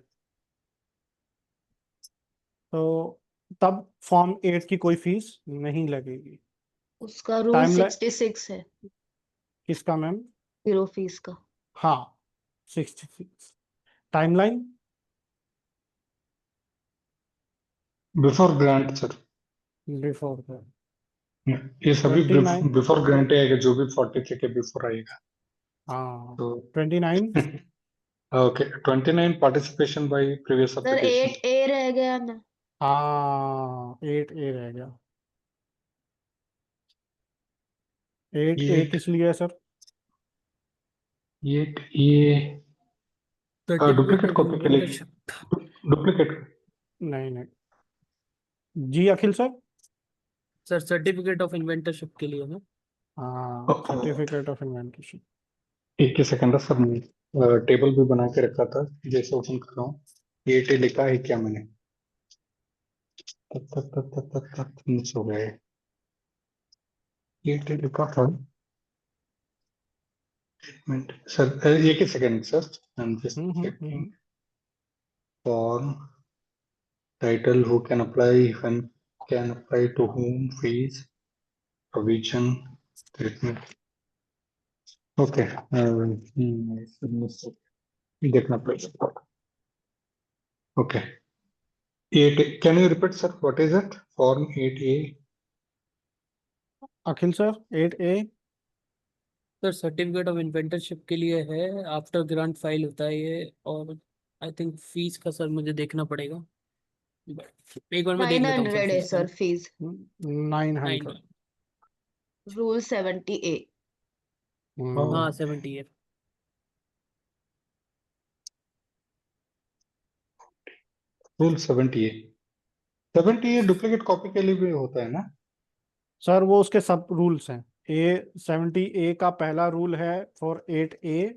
तो तब फॉर्म 8 की कोई फीस नहीं लगेगी। उसका रूल टाइमलाइन 66 है, किसका मैम? 0 फीस का। हाँ 66। Timeline before grant sir. Before the ये सभी 29 बिफोर ग्रांट आएगा, जो भी 43 के बिफोर आएगा। हाँ तो 29 okay 29 participation bye previous sir application. 8A रह गया ना। हाँ 8A रह गया। 8A किस लिए है सर? ये सर्टिफिकेट डुप्लीकेट ऑफ कॉपी के लिए, इन्वेंटरशिप। डुप्लीकेट। नहीं नहीं जी अखिल sir. Sir certificate of inventorship के लिए है। हाँ सर्टिफिकेट ऑफ इन्वेंटरशिप। एक ही सेकंड सर, मैं टेबल भी बना के रखा था, जैसे ओपन कर रहा हूँ। ये टे लिखा है क्या मैंने? तब तक तब तक तब तक मिस हो गए। ये टे लिखा था सर, एक ही second sir, I am just checking. Form title, who can apply, when can apply, to whom, fees, provision, treatment. Okay देखना पड़ेगा। Okay 8, can you repeat sir, what is it? Form 8A। Akhil sir 8A sir certificate of inventorship के लिए है, after grant file होता है ये। और I think fees का सर मुझे देखना पड़ेगा, एक बार मैं देख लेता हूँ सर 900 है फीस का। Sir fees. 900। Rule 70A। हाँ 70 है। Rule 70A। 70A duplicate copy के लिए भी होता है ना? सर वो उसके सब रूल्स हैं। A70A का पहला रूल है फॉर 8A,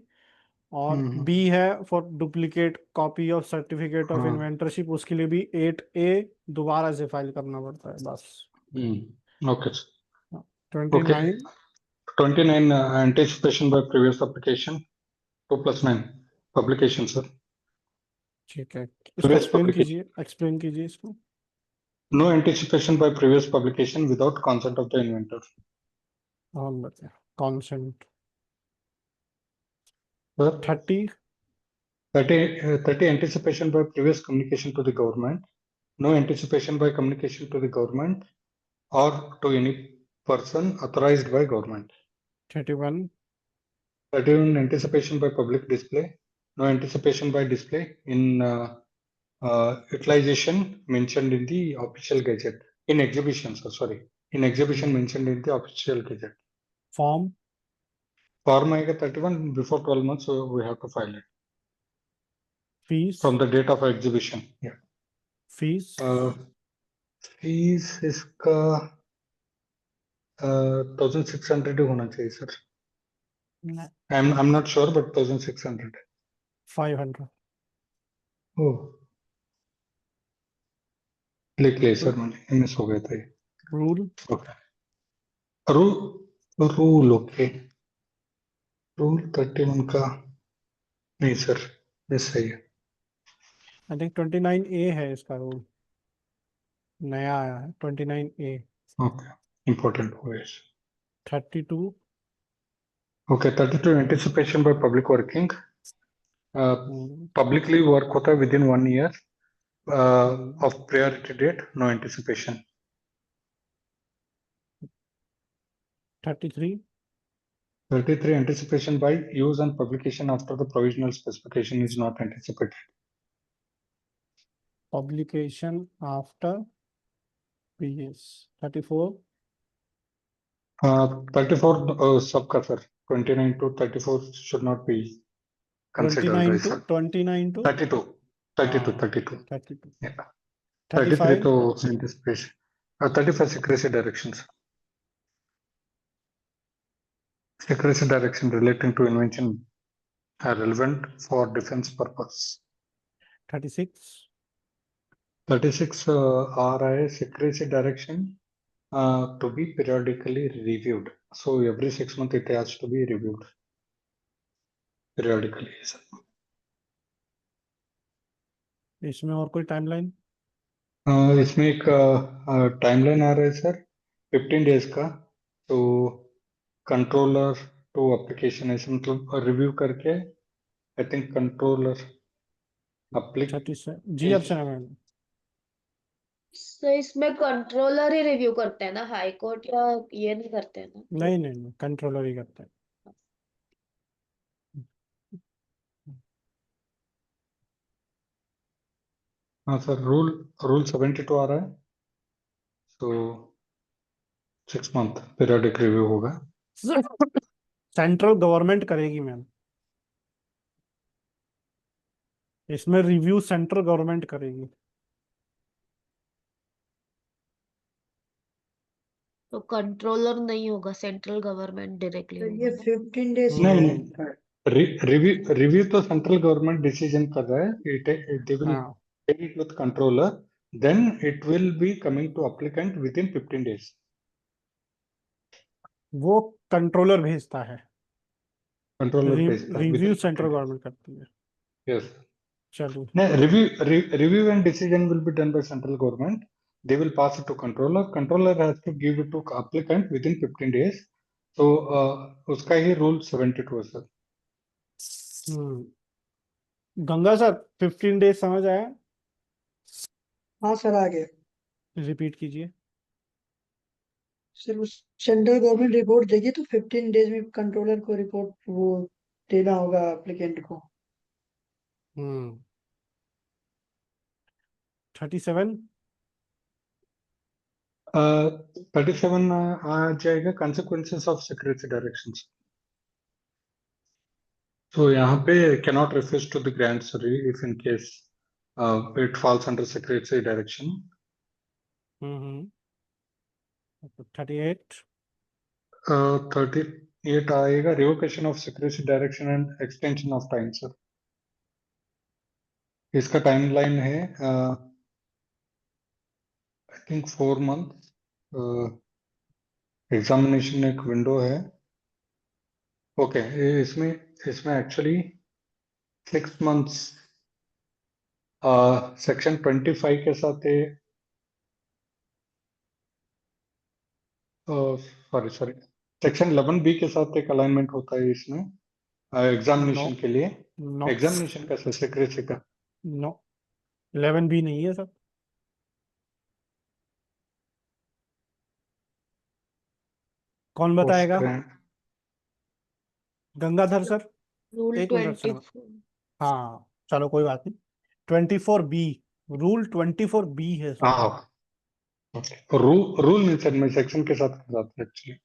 और B है for duplicate copy of certificate of हाँ। इन्वेंटरशिप, उसके लिए भी 8A दोबारा से फाइल करना पड़ता है बस। Okay 29 29 anticipation by previous application 2 plus 9 publication sir. ठीक है, इसको Previous एक्सप्लेन कीजिए इसको। No anticipation by previous publication without consent of the inventor. और बताइए consent Sir, 30 30 anticipation by previous communication to the government. No anticipation by communication to the government or to any person authorized by government. 31 31 anticipation by public display. No anticipation by display in utilization mentioned in the official gazette. In exhibition, sorry. In exhibition mentioned in the official gazette. form Form आएगा 31 before 12 months, so we have to file it fees from the date of exhibition. Yeah. fees Fees इसका 1600 होना चाहिए sir. I'm not sure, but 1600. 500 Oh. लिख ले sir, मैंने miss हो गया था ये. rule Okay. Rule okay. Rule 31 का नहीं सर, ये सही है. I think 29A है इसका रूल, नया आया है 29A. Okay. Important OS. 32 Okay. 32 anticipation by public working. Publicly work होता है within 1 year of priority date. No anticipation. 33 33 anticipation by use and publication after the provisional specification is not anticipated. publication after PS. 34 34 सबका sir. 29 to 34 should not be considered. 29 to 29 to 32. 32. 32 Yeah. 33 35 to anticipation. 35 secrecy directions. Secrecy direction relating to invention are relevant for defense purpose. 36 36 आ रहा है secrecy direction to be periodically reviewed. So every 6 months it has to be reviewed periodically. इसमें और कोई timeline? इसमें एक timeline आ रहा है sir 15 days का. तो कंट्रोलर टू एप्लीकेशन ऐसे मतलब रिव्यू करके I think controller ji Archana ma'am, तो इसमें कंट्रोलर ही रिव्यू करते हैं ना, हाई कोर्ट या ये नहीं करते हैं ना? नहीं कंट्रोलर ही करते हैं. हाँ सर. रूल 72 आ रहा है. तो 6 मंथ पीरियोडिक रिव्यू होगा. सेंट्रल गवर्नमेंट करेगी मैम, इसमें रिव्यू सेंट्रल गवर्नमेंट करेगी. तो कंट्रोलर नहीं होगा, सेंट्रल गवर्नमेंट डायरेक्टली ये होगा. 15 डेज नहीं, रिव्यू तो सेंट्रल गवर्नमेंट डिसीजन कर रहा है. दे विल हाँ, take it with controller, then it will be coming to applicant within 15 days. वो कंट्रोलर भेजता है, Controller भेजता है review within central 15 days. Government करती है. Yes. चलो No, review and decision will be done by central government. They will pass it to controller. Controller has to give it to applicant within 15 days. So उसका ही rule 72 है sir. Ganga sir 15 days समझ आया? हाँ sir आ गया. Repeat कीजिए. सिर्फ central government report देगी तो 15 डेज में कंट्रोलर को रिपोर्ट वो देना होगा एप्लीकेंट को. 37 37 आ जाएगा consequences of secrecy directions. So यहाँ पे cannot refuse to the grant if in case it falls under secrecy direction. 38 38 आएगा revocation of secrecy direction and extension of time sir. इसका टाइमलाइन है I think 4 months. एग्जामिनेशन एक window है। Okay, इसमें इसमें actually 6 months section 25 के साथ sorry sorry section 11B के साथ एक अलाइनमेंट होता है इसमें नो एग्जामिनेशन के लिए। नो एग्जामिनेशन का सेक्रेटरी का नो 11B नहीं है सर। कौन बताएगा? गंगाधर सर, रूल एक मिनट सर। 24। हाँ चलो कोई बात नहीं। 24B, रूल 24B है सर। हाँ, रूल नहीं सर, मैं सेक्शन के साथ कर रहा था एक्चुअली।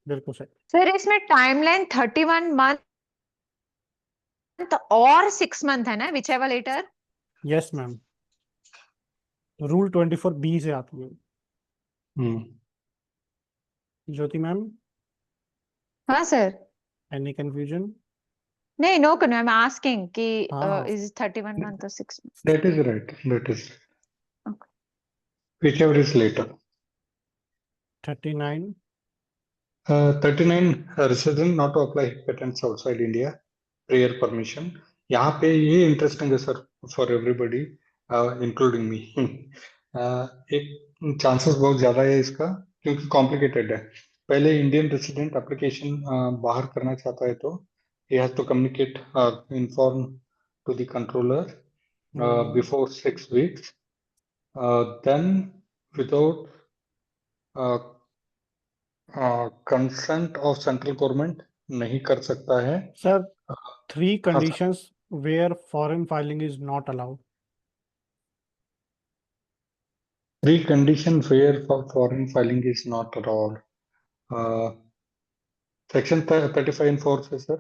बिल्कुल सही। सर इसमें टाइमलाइन 31 मंथ और 6 मंथ है ना, whichever later. Yes ma'am, rule 24B से आती है। ज्योति मैम, हाँ सर। Any confusion? नहीं, नो आई एम आस्किंग कि हाँ इज 31 मंथ और 6 months? That is right. That is Okay. whichever is later. 39 39 resident not to apply patents outside India. Prior permission. यहाँ पे ये इंटरेस्टिंग है sir for everybody including me. एक chances बहुत ज्यादा है इसका क्योंकि कॉम्प्लिकेटेड है। पहले इंडियन रेसिडेंट एप्लीकेशन बाहर करना चाहता है तो he has to communicate inform to the controller before 6 weeks. Then without consent of central government नहीं कर सकता है। सर, 3 हाँ sir, conditions where foreign filing is not allowed. 3 condition where for foreign filing is not at all. Section 35 in force है sir,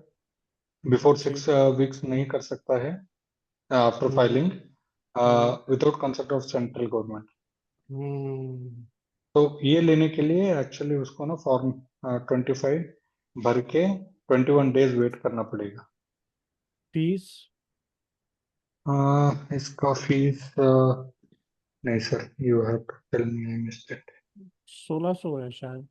before 6 weeks नहीं कर सकता है after filing without consent of central government. तो ये लेने के लिए एक्चुअली उसको ना फॉर्म 25 भर के 21 days वेट करना पड़ेगा। फीस? इसका फीस नहीं sir, you have to tell me, I missed it. 1600 है शायद।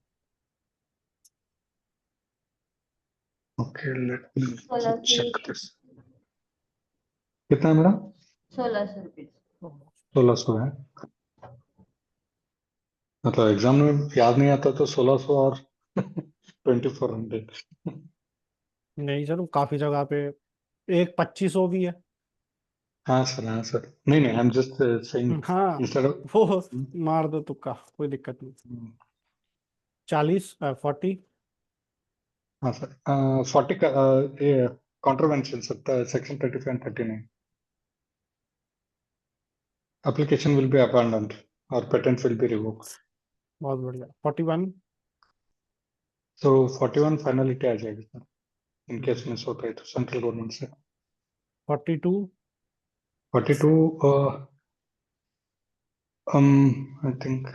Okay, let me 1600 check this. कितना है मेरा? 1600 रुपीज। 1600 है। मतलब एग्जाम में याद नहीं आता तो 1600 और 2400। नहीं सर, काफी जगह पे एक 2500 भी है। हाँ सर, हाँ सर, नहीं नहीं, आई एम जस्ट सेइंग हाँ, इंस्टेड ऑफ। वो मार दो तुक्का, कोई दिक्कत नहीं। 40 40। हाँ सर, 40 का contravention sir, section 35 and 39 application will be abandoned or patent will be revoked. बहुत बढ़िया। 41। तो 41 फाइनलिटी आ जाएगी सर, इन केस मिस होता है तो सेंट्रल गवर्नमेंट से। 42। 42 आई थिंक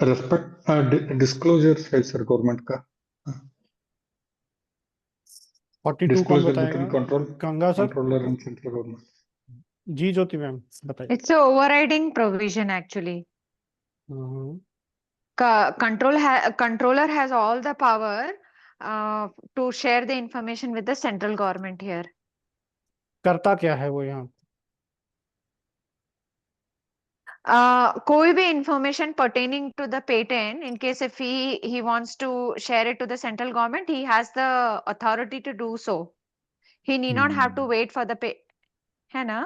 रेस्पेक्ट डिस्क्लोजर है सर गवर्नमेंट का। 42 कौन डिस्क्लोजर बताएगा? Between Ganga sir. Controller and central government. Ji Jyoti ma'am बताइए। It's a overriding provision actually. Controller has all the power to share the information with the central government here. करता क्या है वो यहाँ? कोई भी information pertaining to the patent, in case if he wants to share it to the central government, he has the authority to do so. He need not have to wait for the है ना?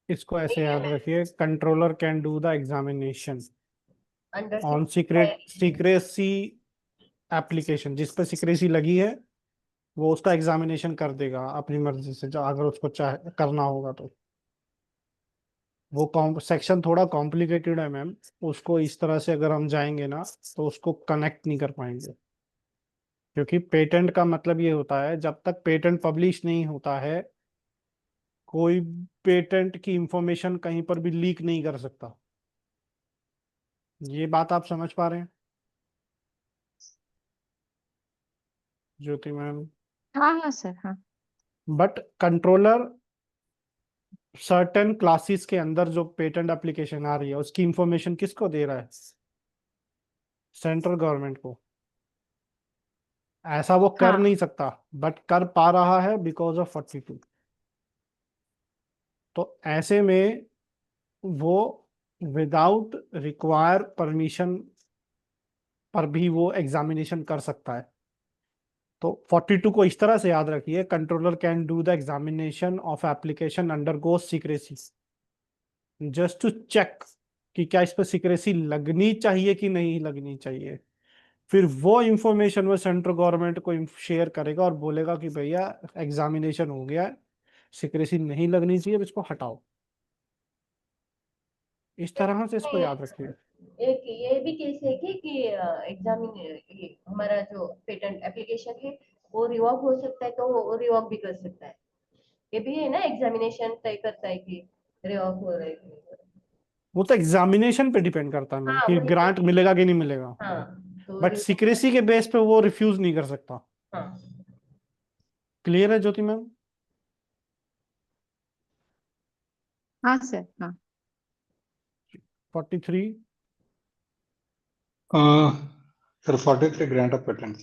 इसको ऐसे याद रखिए, controller can do the examination under on secrecy application. जिस पे secrecy लगी है वो उसका एग्जामिनेशन कर देगा अपनी मर्जी से, अगर उसको चाहे करना होगा तो। वो सेक्शन थोड़ा कॉम्प्लिकेटेड है मैम, उसको इस तरह से अगर हम जाएंगे ना तो उसको कनेक्ट नहीं कर पाएंगे। क्योंकि पेटेंट का मतलब ये होता है, जब तक पेटेंट पब्लिश नहीं होता है कोई पेटेंट की इंफॉर्मेशन कहीं पर भी लीक नहीं कर सकता। ये बात आप समझ पा रहे हैं ज्योति मैम? हाँ हाँ सर, हाँ। बट कंट्रोलर सर्टेन क्लासेस के अंदर जो पेटेंट एप्लीकेशन आ रही है उसकी इंफॉर्मेशन किसको दे रहा है? सेंट्रल गवर्नमेंट को। ऐसा वो कर हाँ नहीं सकता, बट कर पा रहा है बिकॉज ऑफ 42। तो ऐसे में वो विदाउट रिक्वायर परमिशन पर भी वो एग्जामिनेशन कर सकता है। तो 42 को इस तरह से याद रखिए, controller can do the examination of application under go secrecy just to check कि क्या इस पर सीक्रेसी लगनी चाहिए कि नहीं लगनी चाहिए। फिर वो इंफॉर्मेशन वो सेंट्रल गवर्नमेंट को शेयर करेगा और बोलेगा कि भैया एग्जामिनेशन हो गया है, सीक्रेसी नहीं लगनी चाहिए, अब इसको हटाओ। इस तरह से इसको याद रखिए। एक ये भी केस है कि एग्जामिन हमारा जो पेटेंट एप्लीकेशन है वो रिवॉक हो सकता है, तो वो रिवॉक भी कर सकता है। ये भी है ना, एग्जामिनेशन तय करता है कि रिवॉक हो रहा है कि नहीं हो वो तो एग्जामिनेशन पे डिपेंड करता है रहा। मैम हाँ कि वही ग्रांट वही। मिलेगा कि नहीं मिलेगा, हाँ तो बट रिवॉक सीक्रेसी के बेस पे वो रिफ्यूज नहीं कर सकता। हाँ क्लियर है ज्योति मैम? हाँ सर हाँ 43 Sir, 43 grant of patents.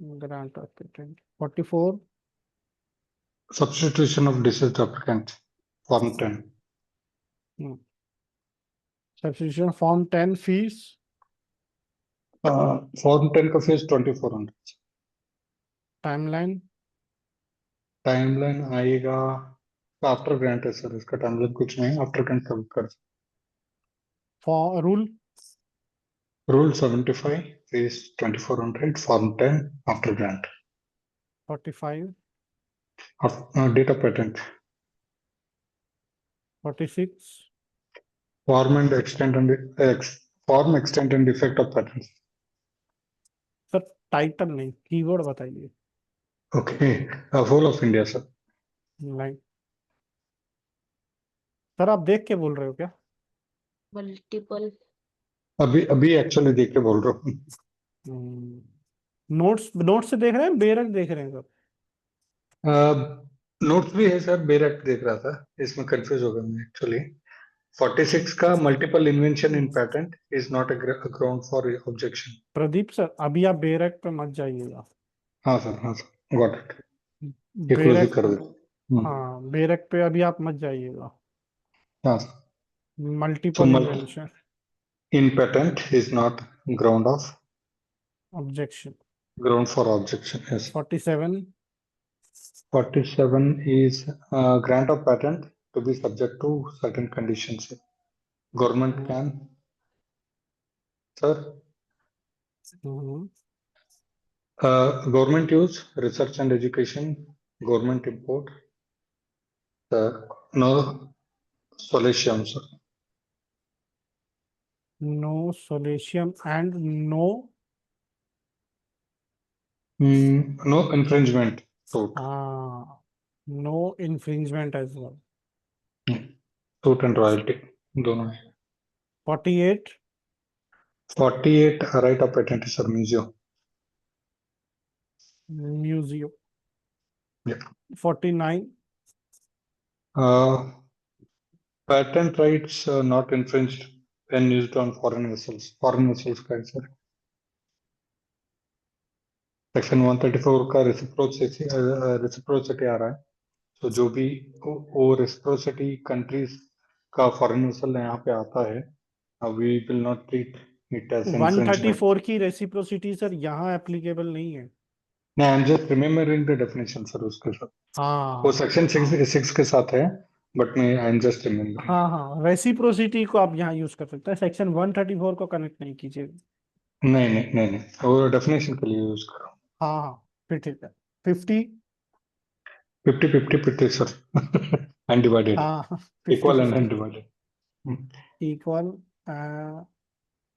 Grant of patent. 44 Substitution of deceased applicant. Form 10. Substitution form 10 fees Form 10 का फीस 2400। टाइमलाइन टाइमलाइन आएगा आफ्टर ग्रांट है सर, इसका टाइमलाइन कुछ नहीं, आफ्टर ग्रांट सब कर। For rule Rule 75 fees 2400, Form 10 after grant. 45 Date of patent. 46 Form and extent and form, extent and effect of patents. Sir title नहीं, keyword बताइए। Okay, whole of India sir. नहीं sir, आप देख के बोल रहे हो क्या? मल्टीपल। अभी अभी एक्चुअली देख के बोल रहा हूँ। नोट्स नोट्स से देख रहे हैं, बेरक देख रहे हैं सर? नोट्स भी है सर, बेरेक्ट देख रहा था, इसमें कंफ्यूज हो गया मैं एक्चुअली। 46 का multiple invention in patent is not a ground for objection. Pradeep sir, अभी आप बेरक पे मत जाइएगा। हाँ सर, गॉट इट। ये क्लोज ही बेरक, कर दे। हाँ बेरक पे अभी आप मत जाइएगा। हाँ sir. So multiple invention in patent is not ground of objection. ground for objection. Yes. 47 47 is grant of patent to be subject to certain conditions. Government can, sir, government use, research and education, government import, no solution, sir. No solatium and no No infringement suit. No infringement as well. Suit and royalty दोनों है। 48 48 right of patent is sir, museum. Museum. Yeah. 49 patent rights not infringed when used on foreign vessels. Foreign vessels का है sir. Section 134 का reciprocity आ रहा है। तो जो भी वो reciprocity countries का foreign vessel यहाँ पे आता है, we will not treat it as infringement. 134 की रेसिप्रोसिटी सर यहाँ एप्लीकेबल नहीं है। No, I'm just remembering the definition sir उसके साथ। वो हाँ section 6 के साथ है, but मैं I'm just remembering. हाँ, रेसिप्रोसिटी को आप यहाँ यूज कर सकते हैं, सेक्शन 134 को कनेक्ट नहीं कीजिए। नहीं, वो definition के लिए यूज कर रहा हूँ। हाँ फिर ठीक है। 50 50 sir. Undivided. हाँ Equal and 50 undivided. Equal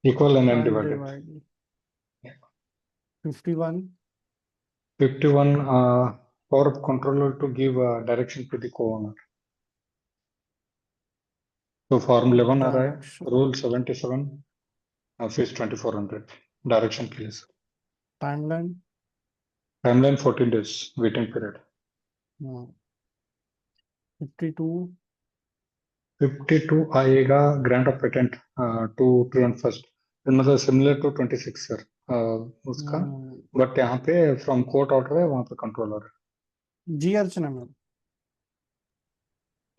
Equal and undivided. Undivided. 51 51 power of controller to give direction to the co-owner. So form 11 आ रहा है, डायरेक्शन। rule 77 fees 2400 direction के लिए। Timeline Timeline 14 days waiting period. 52 52 आएगा grant of patent to true and first, मतलब similar to 26 sir उसका, but यहाँ पे from court order है, वहाँ पे कंट्रोलर है। जी अर्चना मैम।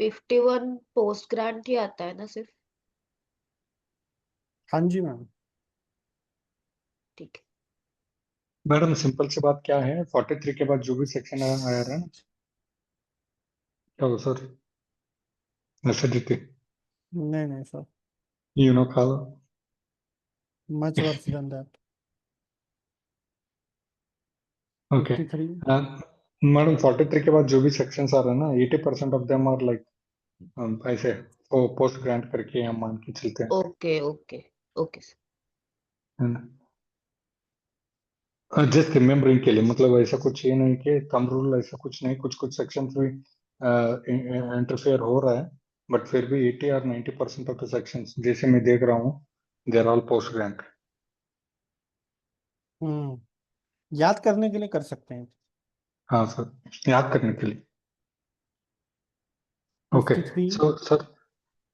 51 पोस्ट ग्रांट ही आता है ना सिर्फ? हाँ जी मैम। ठीक है। मैडम सिंपल सी बात क्या है, 43 के बाद जो भी सेक्शन आया रहा है, क्या सर एसिडिटी, नहीं नहीं सर, यू नो खा much worse than that. Okay 53। Madam 43 के बाद जो भी सेक्शंस आ रहे हैं ना, 80% ऑफ देम आर लाइक ऐसे पोस्ट ग्रांट करके हम मान के चलते हैं, ओके ओके ओके सर। है ना। जस्ट रिमेम्बरिंग के लिए, मतलब ऐसा कुछ ये नहीं कि थंब रूल, ऐसा कुछ नहीं, कुछ कुछ सेक्शन भी इंटरफेयर हो रहा है, बट फिर भी 80 और 90% ऑफ द सेक्शंस जैसे मैं देख रहा हूँ, they are all post grant. याद करने के लिए कर सकते हैं। हाँ सर, याद करने के लिए। ओके 53। सो सर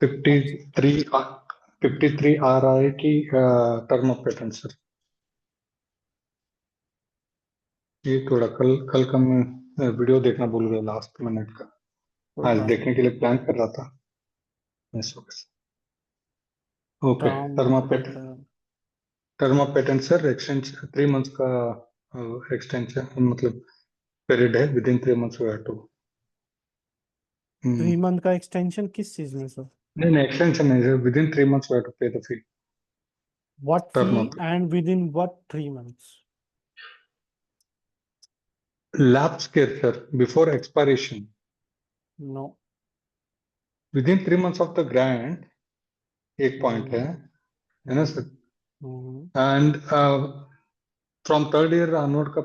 53 53 आ रहा है कि टर्म ऑफ पेटेंट सर? ये थोड़ा कल का मैं वीडियो देखना भूल गया लास्ट मिनट का, कोई आज बात देखने के लिए प्लान कर रहा था, मिस हो गया। Okay, term of patent sir extension 3 months का एक्सटेंशन, मतलब पीरियड है, within 3 months we have to 3 month का एक्सटेंशन किस चीज में सर? नहीं एक्सटेंशन नहीं sir, within 3 months we have to pay the fee. What term fee of and within what 3 months? lapse care sir, before expiration, No. within 3 months of the grant, एक point है ना sir, and from third year onward का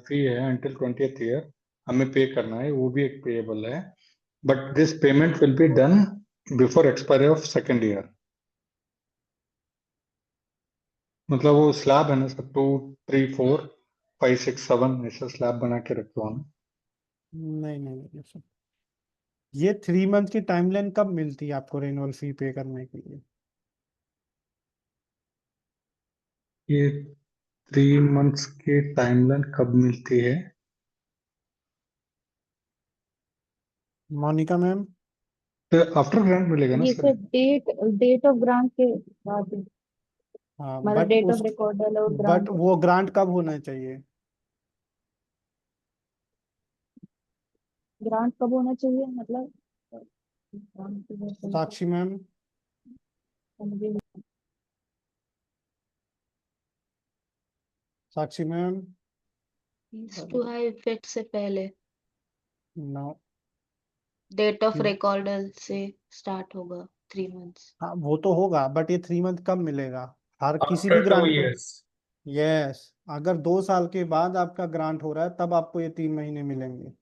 फी है until 20th year हमें पे करना है, वो भी एक पेएबल है, but this payment will be done before expiry of second year. मतलब वो स्लैब है ना सर, 2 3 4 5 6 7 ऐसा स्लैब बना के रखे हो ना? नहीं नहीं सर, ये 3 मंथ की टाइमलाइन कब मिलती है आपको रिन्यूअल फी पे करने के लिए? ये 3 मंथ्स की टाइमलाइन कब मिलती है? Monica ma'am. तो आफ्टर ग्रांट मिलेगा ना ये sir? Sir date of grant के बाद, हाँ मतलब बट डेट उस ऑफ रिकॉर्डल और बट ग्रांट। वो ग्रांट कब होना चाहिए? ग्रांट कब होना चाहिए मतलब? Sakshi ma'am. Sakshi ma'am. To have effect से पहले, नो। डेट ऑफ रिकॉर्डल से स्टार्ट होगा 3 मंथ्स। हाँ वो तो होगा, बट ये 3 मंथ कब मिलेगा? हर किसी भी आफ्टर 2 ग्रांट को। years। यस, अगर 2 साल के बाद आपका ग्रांट हो रहा है तब आपको ये 3 महीने मिलेंगे,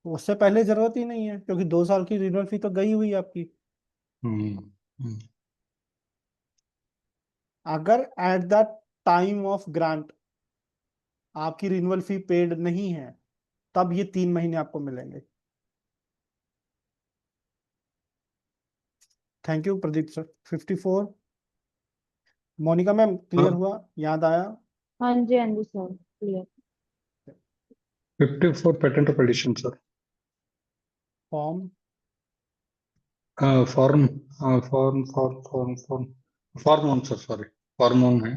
उससे पहले जरूरत ही नहीं है, क्योंकि 2 साल की रिन्यूअल फी तो गई हुई है आपकी। हम्म। अगर at the time of grant आपकी रिन्यूअल फी पेड नहीं है, तब ये 3 महीने आपको मिलेंगे। Thank you Pradeep sir. 54 Monica ma'am, clear हुआ? याद आया? हाँ जी sir, clear. 54 patent of addition sir. Form form form 1 sir, sorry form 1 है,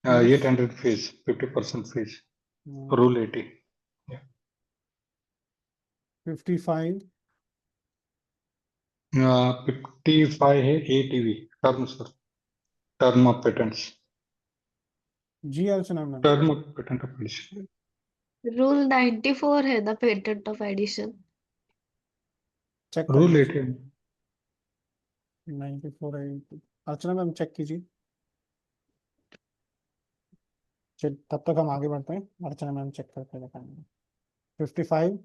800 फीस, 50% फीस, रूल 80। 55 55 है ATV, term sir, term of patents, ji Archana ma'am. Term of patent of addition. Rule 94 है ना patent of addition? Check कर rule लीजिए। 80 94 अर्चना ma'am check कीजिए। चल तब तक हम आगे बढ़ते हैं, अर्चना मैम चेक करके बताएंगे। 55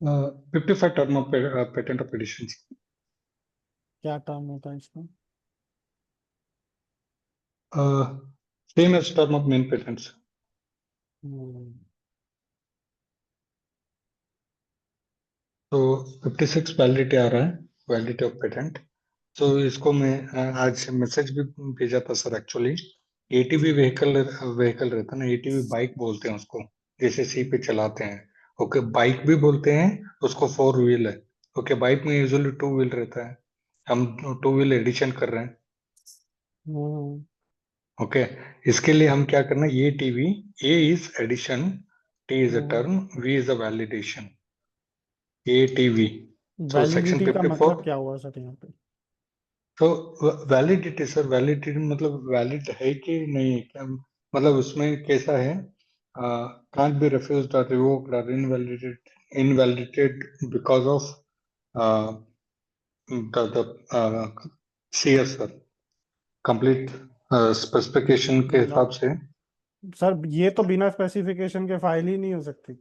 55 term of patent of addition. क्या टर्म होता है इसका? Same as term of main patents. तो 56 वैलिडिटी आ रहा है, वैलिडिटी ऑफ पेटेंट। तो इसको मैं आज मैसेज भी भेजा था sir. Actually ATV vehicle vehicle रहता है ना, एटीवी बाइक बोलते हैं उसको, जैसे सी पे चलाते हैं। ओके, बाइक भी बोलते हैं उसको, फोर व्हील है। ओके, बाइक में यूजुअली टू व्हील रहता है, हम टू व्हील एडिशन कर रहे हैं। हम्म, ओके, इसके लिए हम क्या करना है, ये TV, A is addition, T is a hmm. Term, V is a validation. A TV, so section validity का 54। मतलब क्या हुआ सर यहाँ पे? तो वैलिडिटी सर, वैलिडिटी मतलब वैलिड है कि नहीं है क्या, मतलब उसमें कैसा है, कांट बी रिफ्यूज्ड और रिवोक्ड और इनवैलिडेटेड बिकॉज ऑफ द सीयर सर, कंप्लीट स्पेसिफिकेशन के हिसाब से। सर ये तो बिना स्पेसिफिकेशन के फाइल ही नहीं हो सकती।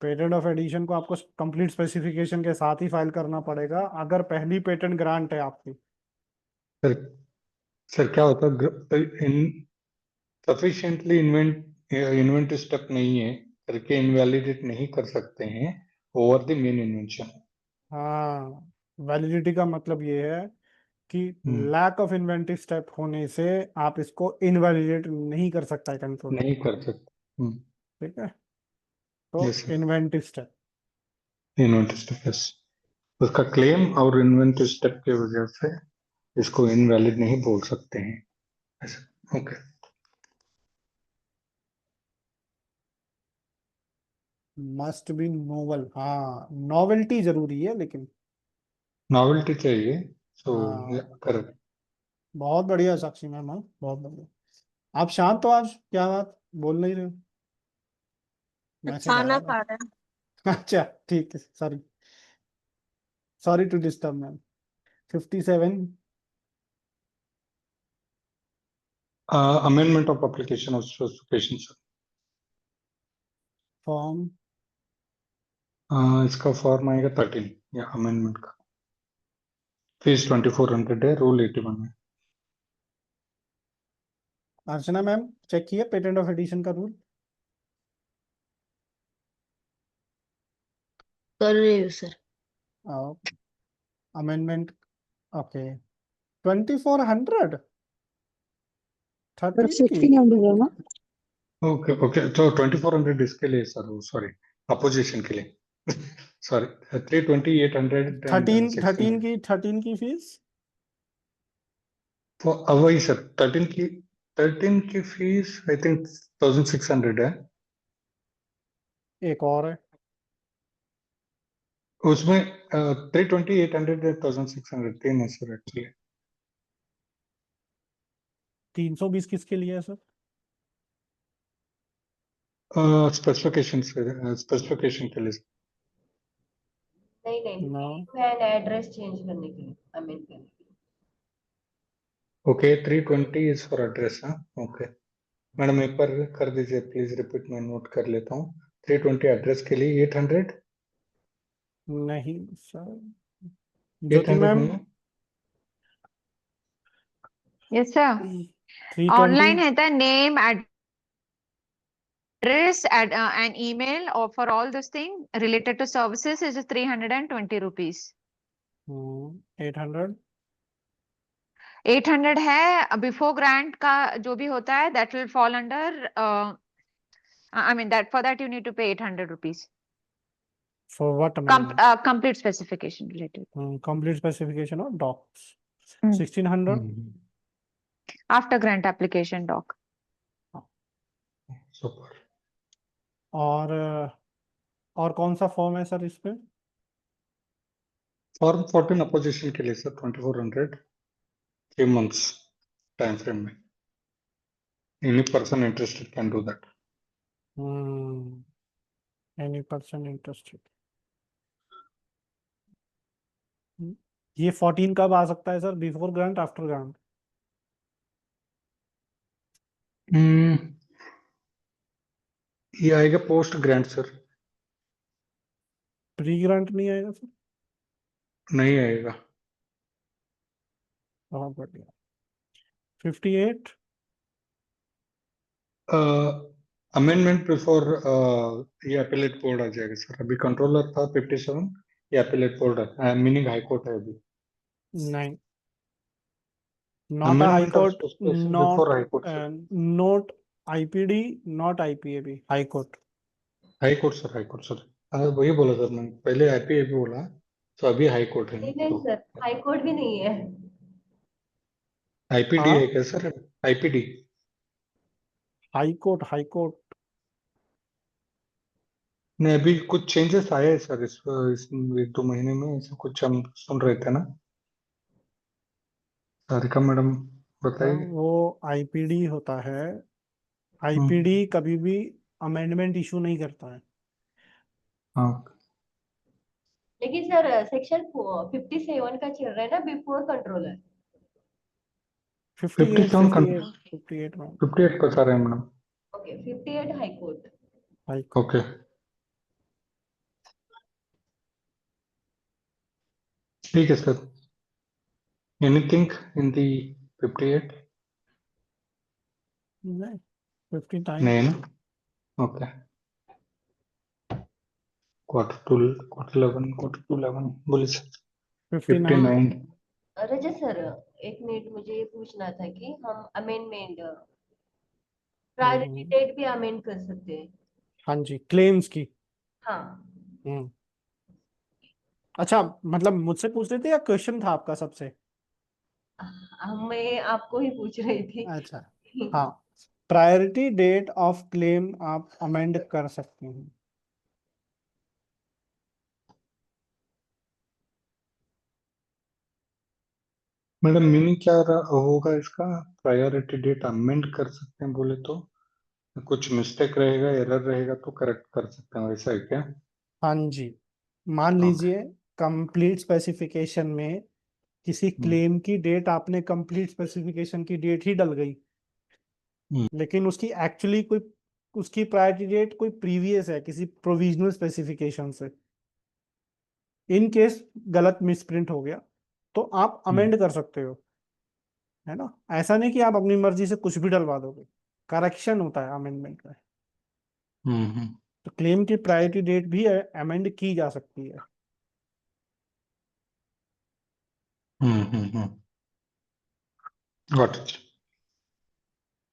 पेटेंट ऑफ एडिशन को आपको कंप्लीट स्पेसिफिकेशन के साथ ही फाइल करना पड़ेगा अगर पहली पेटेंट ग्रांट है आपकी। सर सर क्या होता है, इन सफिशिएंटली इन्वेंटिव स्टेप नहीं है करके इनवैलिडेट नहीं कर सकते हैं ओवर द मेन इन्वेंशन। हाँ, वैलिडिटी का मतलब ये है कि लैक ऑफ इन्वेंटिव स्टेप होने से आप इसको इनवैलिडेट नहीं कर सकता है कंट्रोलर। नहीं कर सकते। ठीक है, तो yes sir, inventive step. Inventive step, yes. उसका क्लेम और इन्वेंटिव स्टेप की वजह से इसको इनवैलिड नहीं बोल सकते हैं ऐसा। ओके, मस्ट बी नोवल, हाँ नॉवेल्टी जरूरी है लेकिन। नॉवेल्टी चाहिए, सो हाँ, करेक्ट। बहुत बढ़िया साक्षी मैम, हाँ बहुत बढ़िया। आप शांत हो आज, क्या बात, बोल नहीं रहे हो? मैसेज खाना आया खा था। रहे हैं। अच्छा ठीक है, sorry, sorry to disturb ma'am. 57 amendment of application of specification sir. Form. इसका फॉर्म आएगा 13 या अमेंडमेंट का। फीस 2400 है, रूल 81 है। अर्चना मैम चेक किया पेटेंट ऑफ एडिशन का रूल? कर रही हूँ सर। Amendment, okay. 2400 सर 13 की। 1600 है ना? ओके ओके, तो 2400 इसके लिए सर, सॉरी, अपोजिशन के लिए सॉरी, 320, 800 एंड 13 की फीस। वही सर, 13 की फीस आई थिंक 1600 है। एक और है, उसमें 320, 800 एंड 1600 तीन है सर एक्चुअली। 320 किसके लिए है सर? स्पेसिफिकेशन स्पेसिफिकेशन के लिए। नहीं नहीं, no, name and address change करने के लिए, अमेंड करने के लिए। ओके, 320 इज फॉर एड्रेस, हाँ। ओके मैडम, एक बार कर दीजिए प्लीज, रिपीट, मैं नोट कर लेता हूँ। 320 एड्रेस के लिए 800, नहीं सर, ज्योति 800 मैम। नहीं है। Yes sir, 320। ऑनलाइन है था name address and email or for all this thing related to services is 320 rupees. 800। 800 है बिफोर ग्रांट का जो भी होता है that will fall under I mean that for that you need to pay 800 rupees. For what amendment? Complete specification related. Complete specification of docs. Hmm. 1600। After grant application doc. Super. और कौन सा form है sir इसमें? Form 14 opposition के लिए sir, 2400, 3 months time frame में। Any person interested can do that. Any person interested. ये 14 कब आ सकता है sir, before grant after grant? ये आएगा post grant sir. Pre grant नहीं आएगा सर? नहीं आएगा। बहुत बढ़िया। 58। अमेंडमेंट बिफोर ये अपीलेट बोर्ड आ जाएगा सर। अभी कंट्रोलर था 57, ये अपीलेट बोर्ड है, मीनिंग हाई कोर्ट है अभी। नहीं, not a high amendment of court, specification not before high court sir. Not IPD, not IPAB, high court. High court sir, high court sir. वही बोला sir मैंने, पहले आईपीएबी बोला, तो अभी हाई कोर्ट है नहीं ना, नहीं तो सर, हाई कोर्ट भी नहीं है। आईपीडी हाँ, है क्या sir? IPD high court, high court. नहीं, अभी कुछ चेंजेस आए हैं सर इस 1-2 महीने में, ऐसा कुछ हम सुन रहे थे ना। सारिका मैडम बताइए। वो IPD होता है। हम्म, IPD कभी भी अमेंडमेंट इशू नहीं करता है। हाँ। लेकिन सर सेक्शन 57 का चल रहा है ना, बिफोर कंट्रोलर। 58, 57 58 में 58 बता रहे हैं madam. Okay, 58 high court. High court. Okay, ठीक है सर। एनीथिंग इन दी 58? नहीं, 59। नहीं ना, ओके। क्वार्टर टू 11 बोले सर। 59। 59। रजत सर, एक मिनट, मुझे ये पूछना था कि हम अमेंडमेंट प्रायोरिटी डेट भी अमेंड कर सकते हैं? हाँ जी, क्लेम्स की। हाँ। हम्म। अच्छा, मतलब मुझसे पूछ रहे थे या क्वेश्चन था आपका सबसे? मैं आपको ही पूछ रही थी। अच्छा, हाँ, प्रायोरिटी डेट ऑफ क्लेम आप अमेंड कर सकते हैं। मैडम मीनिंग क्या होगा इसका? प्रायोरिटी डेट अमेंड कर सकते हैं बोले तो कुछ मिस्टेक रहेगा, एरर रहेगा तो करेक्ट कर सकते हैं, वैसा है क्या? हाँ जी, मान ओके। लीजिए कंप्लीट स्पेसिफिकेशन में किसी क्लेम की डेट, आपने कंप्लीट स्पेसिफिकेशन की डेट ही डल गई, लेकिन उसकी एक्चुअली कोई, उसकी प्रायोरिटी डेट कोई प्रीवियस है किसी प्रोविजनल स्पेसिफिकेशन से। इन केस गलत मिसप्रिंट हो गया तो आप अमेंड कर सकते हो, है ना। ऐसा नहीं कि आप अपनी मर्जी से कुछ भी डलवा दोगे, करेक्शन होता है अमेंडमेंट में। हम्म तो क्लेम की प्रायोरिटी डेट भी अमेंड की जा सकती है। Hmm got it.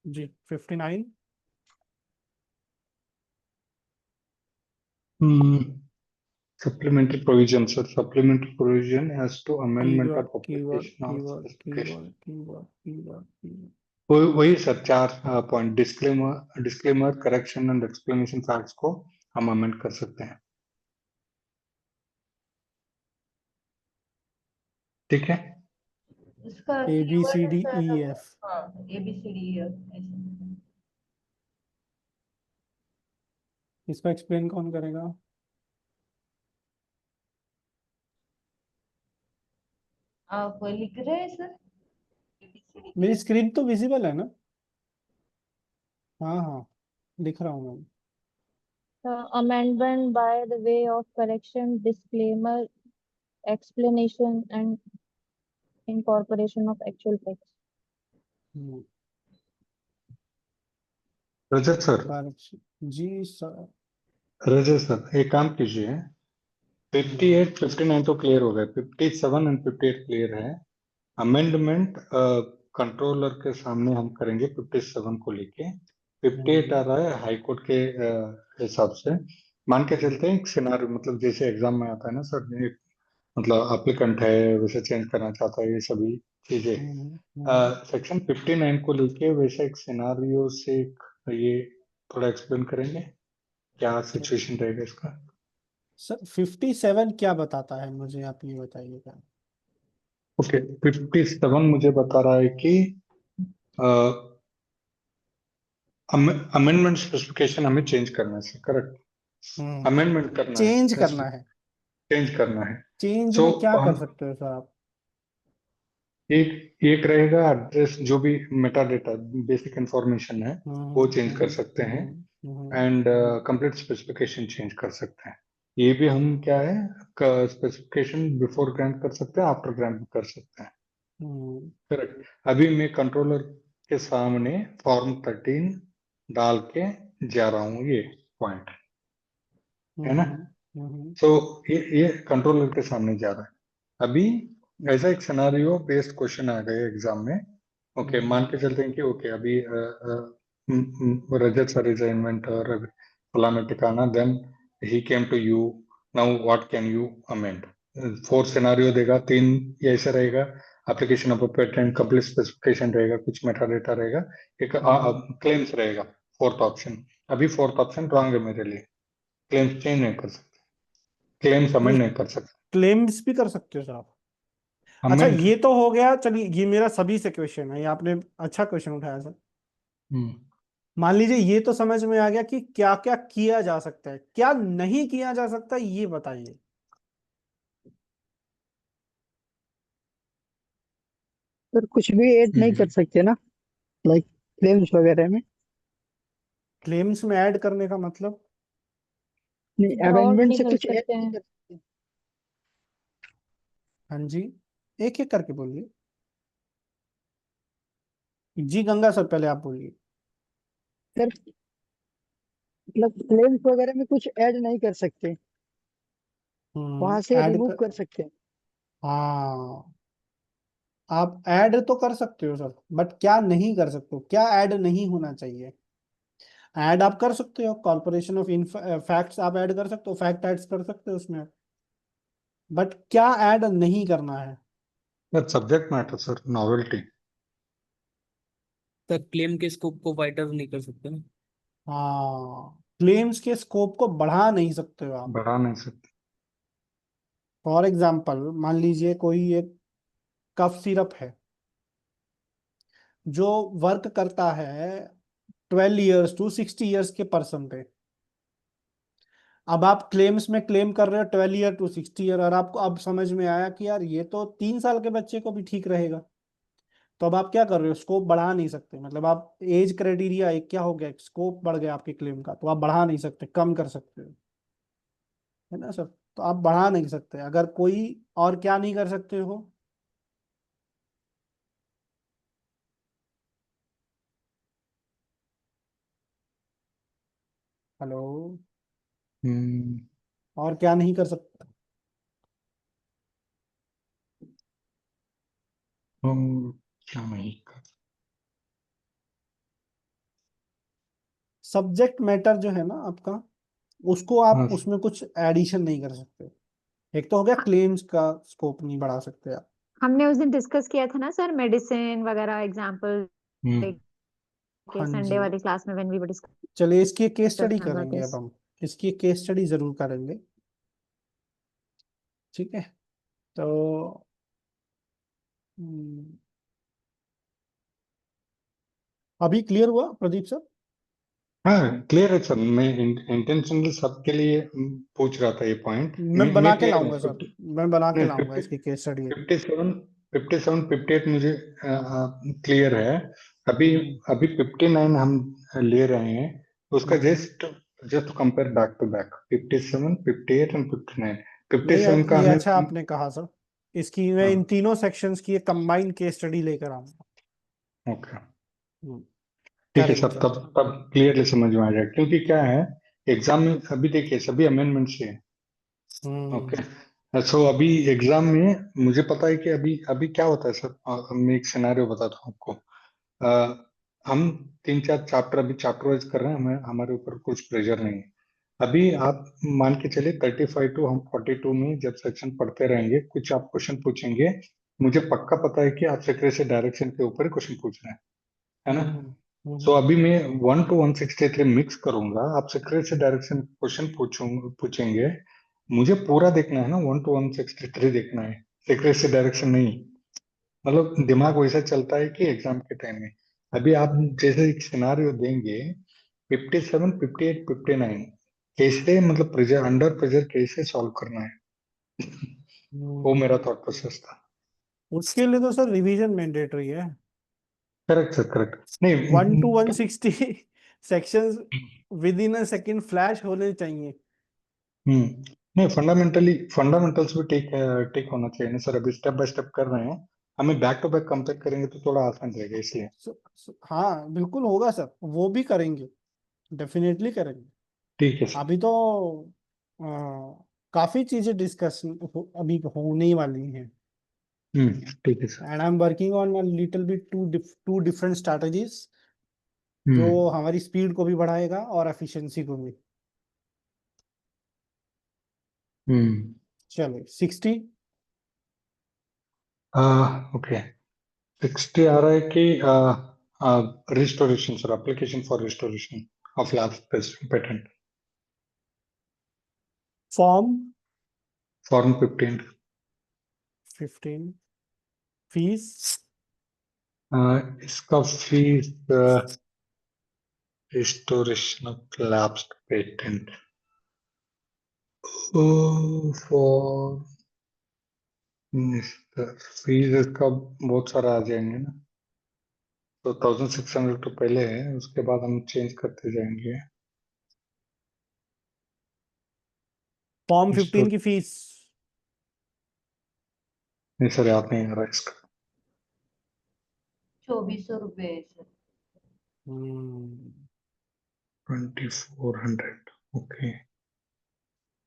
जी, 59। Supplementary provision, sir. Supplementary provision as to amendment or keyword, keyword, publication of keyword, specification. Keyword, keyword, keyword, keyword. वही sir, 4 point disclaimer, correction and explanation facts को हम amend कर सकते हैं। ठीक है। इसका कीवर्ड सर, ABCDEF। हाँ, ABCD ऐसे। इसको एक्सप्लेन कौन करेगा? आप लिख रहे हैं सर ABCD? मेरी स्क्रीन तो विजिबल है ना? हाँ हाँ, लिख रहा हूँ मैं। Amendment by the way of correction, disclaimer, explanation, and incorporation of actual facts. Rajat sir, ji sir. Rajat sir एक काम कीजिए, 58 59 तो क्लियर हो गए, 57 एंड 58 क्लियर है। अमेंडमेंट कंट्रोलर के सामने हम करेंगे 57 को लेके। 58 आ रहा है हाई कोर्ट के हिसाब से। मान के चलते हैं एक सिनारियो, मतलब जैसे एग्जाम में आता है ना सर, एक मतलब एप्लीकेंट है, वैसे चेंज करना चाहता है, ये सभी चीजें। सेक्शन 59 को लेके वैसे एक सिनारियो से ये थोड़ा एक्सप्लेन करेंगे, क्या सिचुएशन रहेगा इसका? सर 57 क्या बताता है मुझे, आप ये बताइएगा। ओके, 57 मुझे बता रहा है कि अमेंडमेंट स्पेसिफिकेशन हमें चेंज करना है, करेक्ट। अमेंडमेंट करना है, चेंज करना है। चेंज करना है। चेंज सो में क्या कर हम सकते हो सर आप? एक रहेगा एड्रेस, जो भी मेटा डेटा बेसिक इंफॉर्मेशन है वो चेंज कर सकते हैं, एंड कंप्लीट स्पेसिफिकेशन चेंज कर सकते हैं। ये भी हम क्या है, स्पेसिफिकेशन बिफोर ग्रांट कर सकते हैं, आफ्टर ग्रांट कर सकते हैं, करेक्ट। अभी मैं कंट्रोलर के सामने फॉर्म 13 डाल के जा रहा हूँ ये पॉइंट, है ना। हम्म। सो ये कंट्रोलर के सामने जा रहा है। अभी ऐसा एक सिनारियो बेस्ड क्वेश्चन आ गया एग्जाम में। ओके, मान के चलते हैं कि ओके अभी रजत सर इज इन्वेंटर, फलाना ठिकाना, then he came to you, now what can you amend. 4 scenario देगा, 3 ये ऐसा रहेगा, application of patent, complete specification रहेगा, कुछ मेटा डेटा रहेगा, एक क्लेम्स रहेगा, 4th ऑप्शन। अभी 4th ऑप्शन रॉन्ग है मेरे लिए, क्लेम्स चेंज नहीं कर सकते, क्लेम्स अमेंड नहीं कर सकते। क्लेम्स भी कर सकते हो सर आप। अच्छा, अमेंड। ये तो हो गया। चलिए, ये मेरा सभी से क्वेश्चन है, ये आपने अच्छा क्वेश्चन उठाया सर। मान लीजिए ये तो समझ में आ गया कि क्या क्या किया जा सकता है, क्या नहीं किया जा सकता ये बताइए। सर कुछ भी ऐड नहीं कर सकते ना, लाइक क्लेम्स वगैरह में। क्लेम्स में ऐड करने का मतलब? नहीं, ड्रॉट अमेंडमेंट भी से कर कुछ ऐड सकते नहीं हैं। कर सकते। हाँ जी, एक एक करके बोलिए। जी गंगा सर, पहले आप बोलिए। सर मतलब क्लेम्स वगैरह में कुछ ऐड नहीं कर सकते, वहां से ऐड रिमूव कर, कर सकते हैं। हाँ, आप ऐड तो कर सकते हो सर, बट क्या नहीं कर सकते हो, क्या ऐड नहीं होना चाहिए? ऐड आप कर सकते हो, कॉर्पोरेशन ऑफ फैक्ट्स आप ऐड कर सकते हो, फैक्ट ऐड कर सकते हो उसमें, बट क्या ऐड नहीं करना है? Subject matter sir, novelty. तो क्लेम के स्कोप को वाइडर नहीं कर सकते ना। हाँ, क्लेम्स के स्कोप को बढ़ा नहीं सकते हो आप। बढ़ा नहीं सकते। फॉर एग्जाम्पल, मान लीजिए कोई एक कफ सिरप है जो वर्क करता है 12 ईयर्स टू 60 ईयर्स के पर्सन पे। अब आप क्लेम्स में क्लेम कर रहे हो 12 ईयर टू 60 ईयर, और आपको अब समझ में आया कि यार ये तो 3 साल के बच्चे को भी ठीक रहेगा। तो अब आप क्या कर रहे हो, स्कोप बढ़ा नहीं सकते। मतलब आप एज क्राइटेरिया एक क्या हो गया, स्कोप बढ़ गया आपके क्लेम का, तो आप बढ़ा नहीं सकते, कम कर सकते हो, है ना सर। तो आप बढ़ा नहीं सकते। अगर कोई और क्या नहीं कर सकते हो? हेलो, हम्म, और क्या नहीं कर सकते? हम क्या नहीं कर। सब्जेक्ट मैटर जो है ना आपका, उसको आप हाँ उसमें कुछ एडिशन नहीं कर सकते। एक तो हो गया क्लेम्स का स्कोप नहीं बढ़ा सकते आप। हमने उस दिन डिस्कस किया था ना सर, मेडिसिन वगैरह एग्जांपल हम्म, के हाँ संडे जी, वाली क्लास में व्हेन वी वर चलिए इसकी केस स्टडी डिस्कसिंग अबाउट करेंगे अब दिस। हम। इसकी केस स्टडी जरूर करेंगे, ठीक है। तो हम्म, अभी क्लियर हुआ प्रदीप सर? हाँ क्लियर है सर। मैं इंटेंशनली सबके लिए पूछ रहा था ये पॉइंट। मैं बना मैं के क्लियर हूँ। लाऊंगा सर, मैं बना के नहीं, लाऊंगा इसकी केस स्टडी। 57 57 58 मुझे क्लियर है। अभी अभी 59 हम ले रहे हैं, उसका just just compare back to back 57 58 and 59। नहीं, 57 का ये हमें अच्छा आपने कहा सर। इसकी मैं इन तीनों सेक्शंस की एक कंबाइंड केस स्टडी लेकर आऊंगा। ओके हम्म, ठीक है करेंगे सर, सर। तब क्लियरली समझ में आ जाएगा। क्योंकि क्या है, एग्जाम में अभी देखिए सभी अमेंडमेंट्स है। हम्म ओके, सो अभी एग्जाम में मुझे पता है कि अभी अभी क्या होता है सर। मैं एक सिनेरियो बताता हूँ आपको। हम 3-4 चैप्टर अभी चैप्टर वाइज कर रहे हैं, हमें हमारे ऊपर कुछ प्रेशर नहीं है। अभी आप मान के चलिए 35 टू हम 42 में जब सेक्शन पढ़ते रहेंगे, कुछ आप क्वेश्चन पूछेंगे, मुझे पक्का पता है कि आप सेक्रेटरी डायरेक्शन के ऊपर क्वेश्चन पूछ रहे हैं, है ना। सो अभी मैं 1 to 163 मिक्स करूंगा, आप सेक्रेटरी डायरेक्शन क्वेश्चन पूछेंगे, मुझे पूरा देखना है ना, 1 to 163 देखना है, सेक्रेटरी डायरेक्शन नहीं। मतलब दिमाग वैसा चलता है कि एग्जाम के टाइम में अभी आप जैसे एक सिनारियो देंगे 57 58 59, कैसे मतलब प्रेशर, अंडर प्रेशर कैसे सॉल्व करना है वो हम्म। मेरा थॉट प्रोसेस था। उसके लिए तो सर रिवीजन मैंडेटरी है। Correct sir, correct. नहीं 1 to 160 sections with in a second flash होने चाहिए। नहीं, फंडामेंटल्स भी ठीक ठीक होना चाहिए ना सर। अभी स्टेप बाय स्टेप कर रहे हैं, हमें बैक टू बैक कंपेयर करेंगे तो थोड़ा आसान रहेगा इसलिए। हाँ बिल्कुल होगा सर, वो भी करेंगे। डेफिनेटली करेंगे। ठीक है सर। अभी तो अ, काफी चीजें डिस्कस अभी होने वाली हैं, ठीक है sir. And I am working on a little bit two different strategies जो हमारी स्पीड को भी बढ़ाएगा और एफिशिएंसी को भी। चलो 60। ओके 60 आ रहा है कि restoration sir, application for restoration of lapsed patent, form form 15। 15। Fees इसका fees restoration of lapsed patent for fees इसका बहुत सारा आ जाएंगे ना, तो 1600 तो पहले है, उसके बाद हम चेंज करते जाएंगे। फॉर्म 15 की फीस नहीं सर, याद नहीं आ रहा इसका। 2400 रुपए है सर। 2400 ओके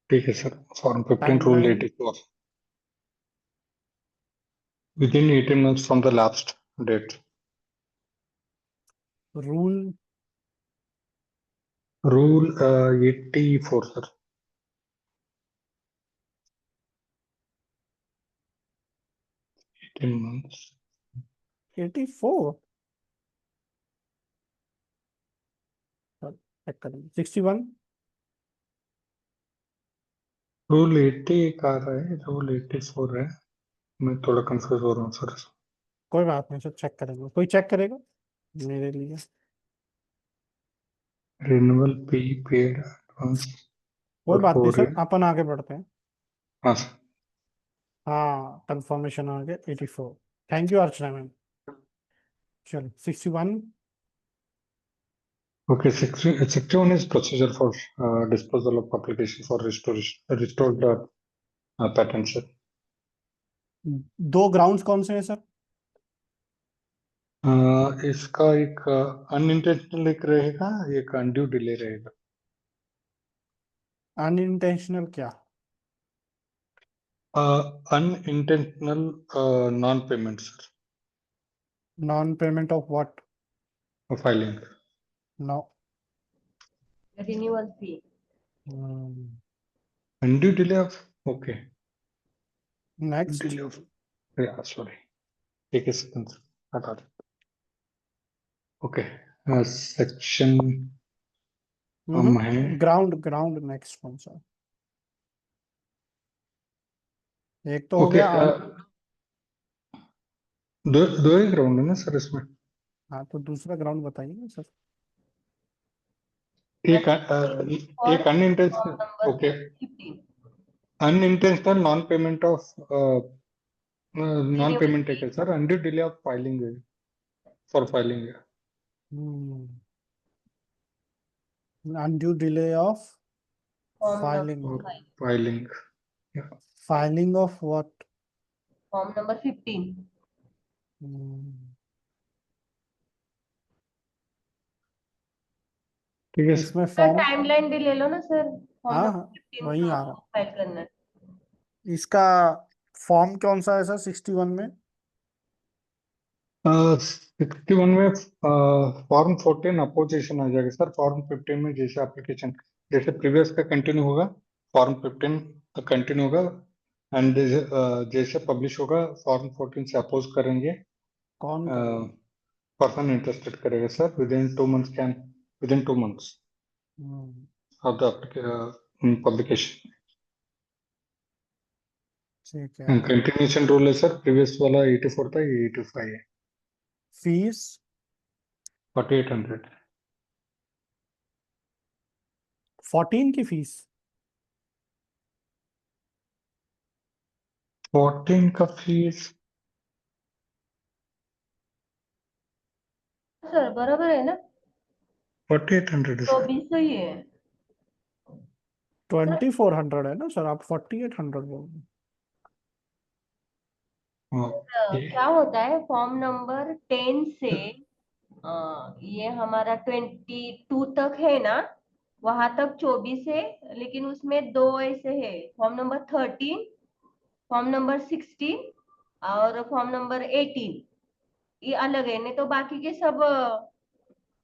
ठीक है sir. Form 15 rule timeline 84 within 18 months from the lapsed date. Rule Rule 84 sir. 18 months. 84 check करेंगे। 61 रूल 80 का रहा है, रूल 84 है, मैं थोड़ा कंफ्यूज हो रहा हूँ सर। कोई बात नहीं सर, चेक करेंगे। कोई चेक करेगा मेरे लिए? रिन्यूअल फी पेड एडवांस कोई और बात नहीं 4 सर, ईयर। अपन आगे बढ़ते हैं। हाँ सर। हाँ कंफर्मेशन आ गया 84। Thank you Archana ma'am. चलो 61 Okay, 61 is procedure for disposal of application for restored patent sir. दो ग्राउंड्स कौन से हैं सर? इसका एक अनइंटेंशनल एक रहेगा, एक अनड्यू डिले रहेगा। अनइंटेंशनल क्या? Unintentional non payment sir, non payment of what? Filing. No. Renewal fee. Undue delay of okay, next delay of sorry, एक सेकंड हटा दे। ओके सेक्शन हम है ग्राउंड नेक्स्ट कौन सा? एक तो हो ओके, गया दो ही ग्राउंड है ना सर इसमें। हाँ तो दूसरा ग्राउंड बताइए ना सर। एक unintentional number okay, 15 unintentional non payment of non renewal payment fee. है sir, undue delay of filing for filing. Undue delay of form filing. Number 5। Filing filing of what? Form number 15। ठीक है sir. इसमें sir form timeline भी ले लो ना sir, form हाँ number 15 वही का आ रहा। फाइल करना है। इसका फॉर्म कौन सा है सर 61 में? 61 में फॉर्म 14 अपोजिशन आ जाएगा सर। फॉर्म 15 में जैसे एप्लीकेशन जैसे प्रीवियस का कंटिन्यू होगा, फॉर्म 15 कंटिन्यू होगा, एंड जैसे पब्लिश होगा फॉर्म 14 से अपोज करेंगे। कौन करेगा? पर्सन इंटरेस्टेड करेगा sir with in 2 months of the publication. ठीक है। कंटिन्यूएशन रूल है सर, प्रीवियस वाला 84 था, ये 85 है। फीस 4800 14 की फीस 14 का फीस सर बराबर है ना, 4800 है सर। 2400 ही है। 2400 है ना सर, आप 4800 बोल रहे हैं। ओके क्या होता है, फॉर्म नंबर 10 से ये हमारा 22 तक है ना, वहां तक 24 है, लेकिन उसमें दो ऐसे है, फॉर्म नंबर 13, फॉर्म नंबर 16 और फॉर्म नंबर 18, ये अलग है, नहीं तो बाकी के सब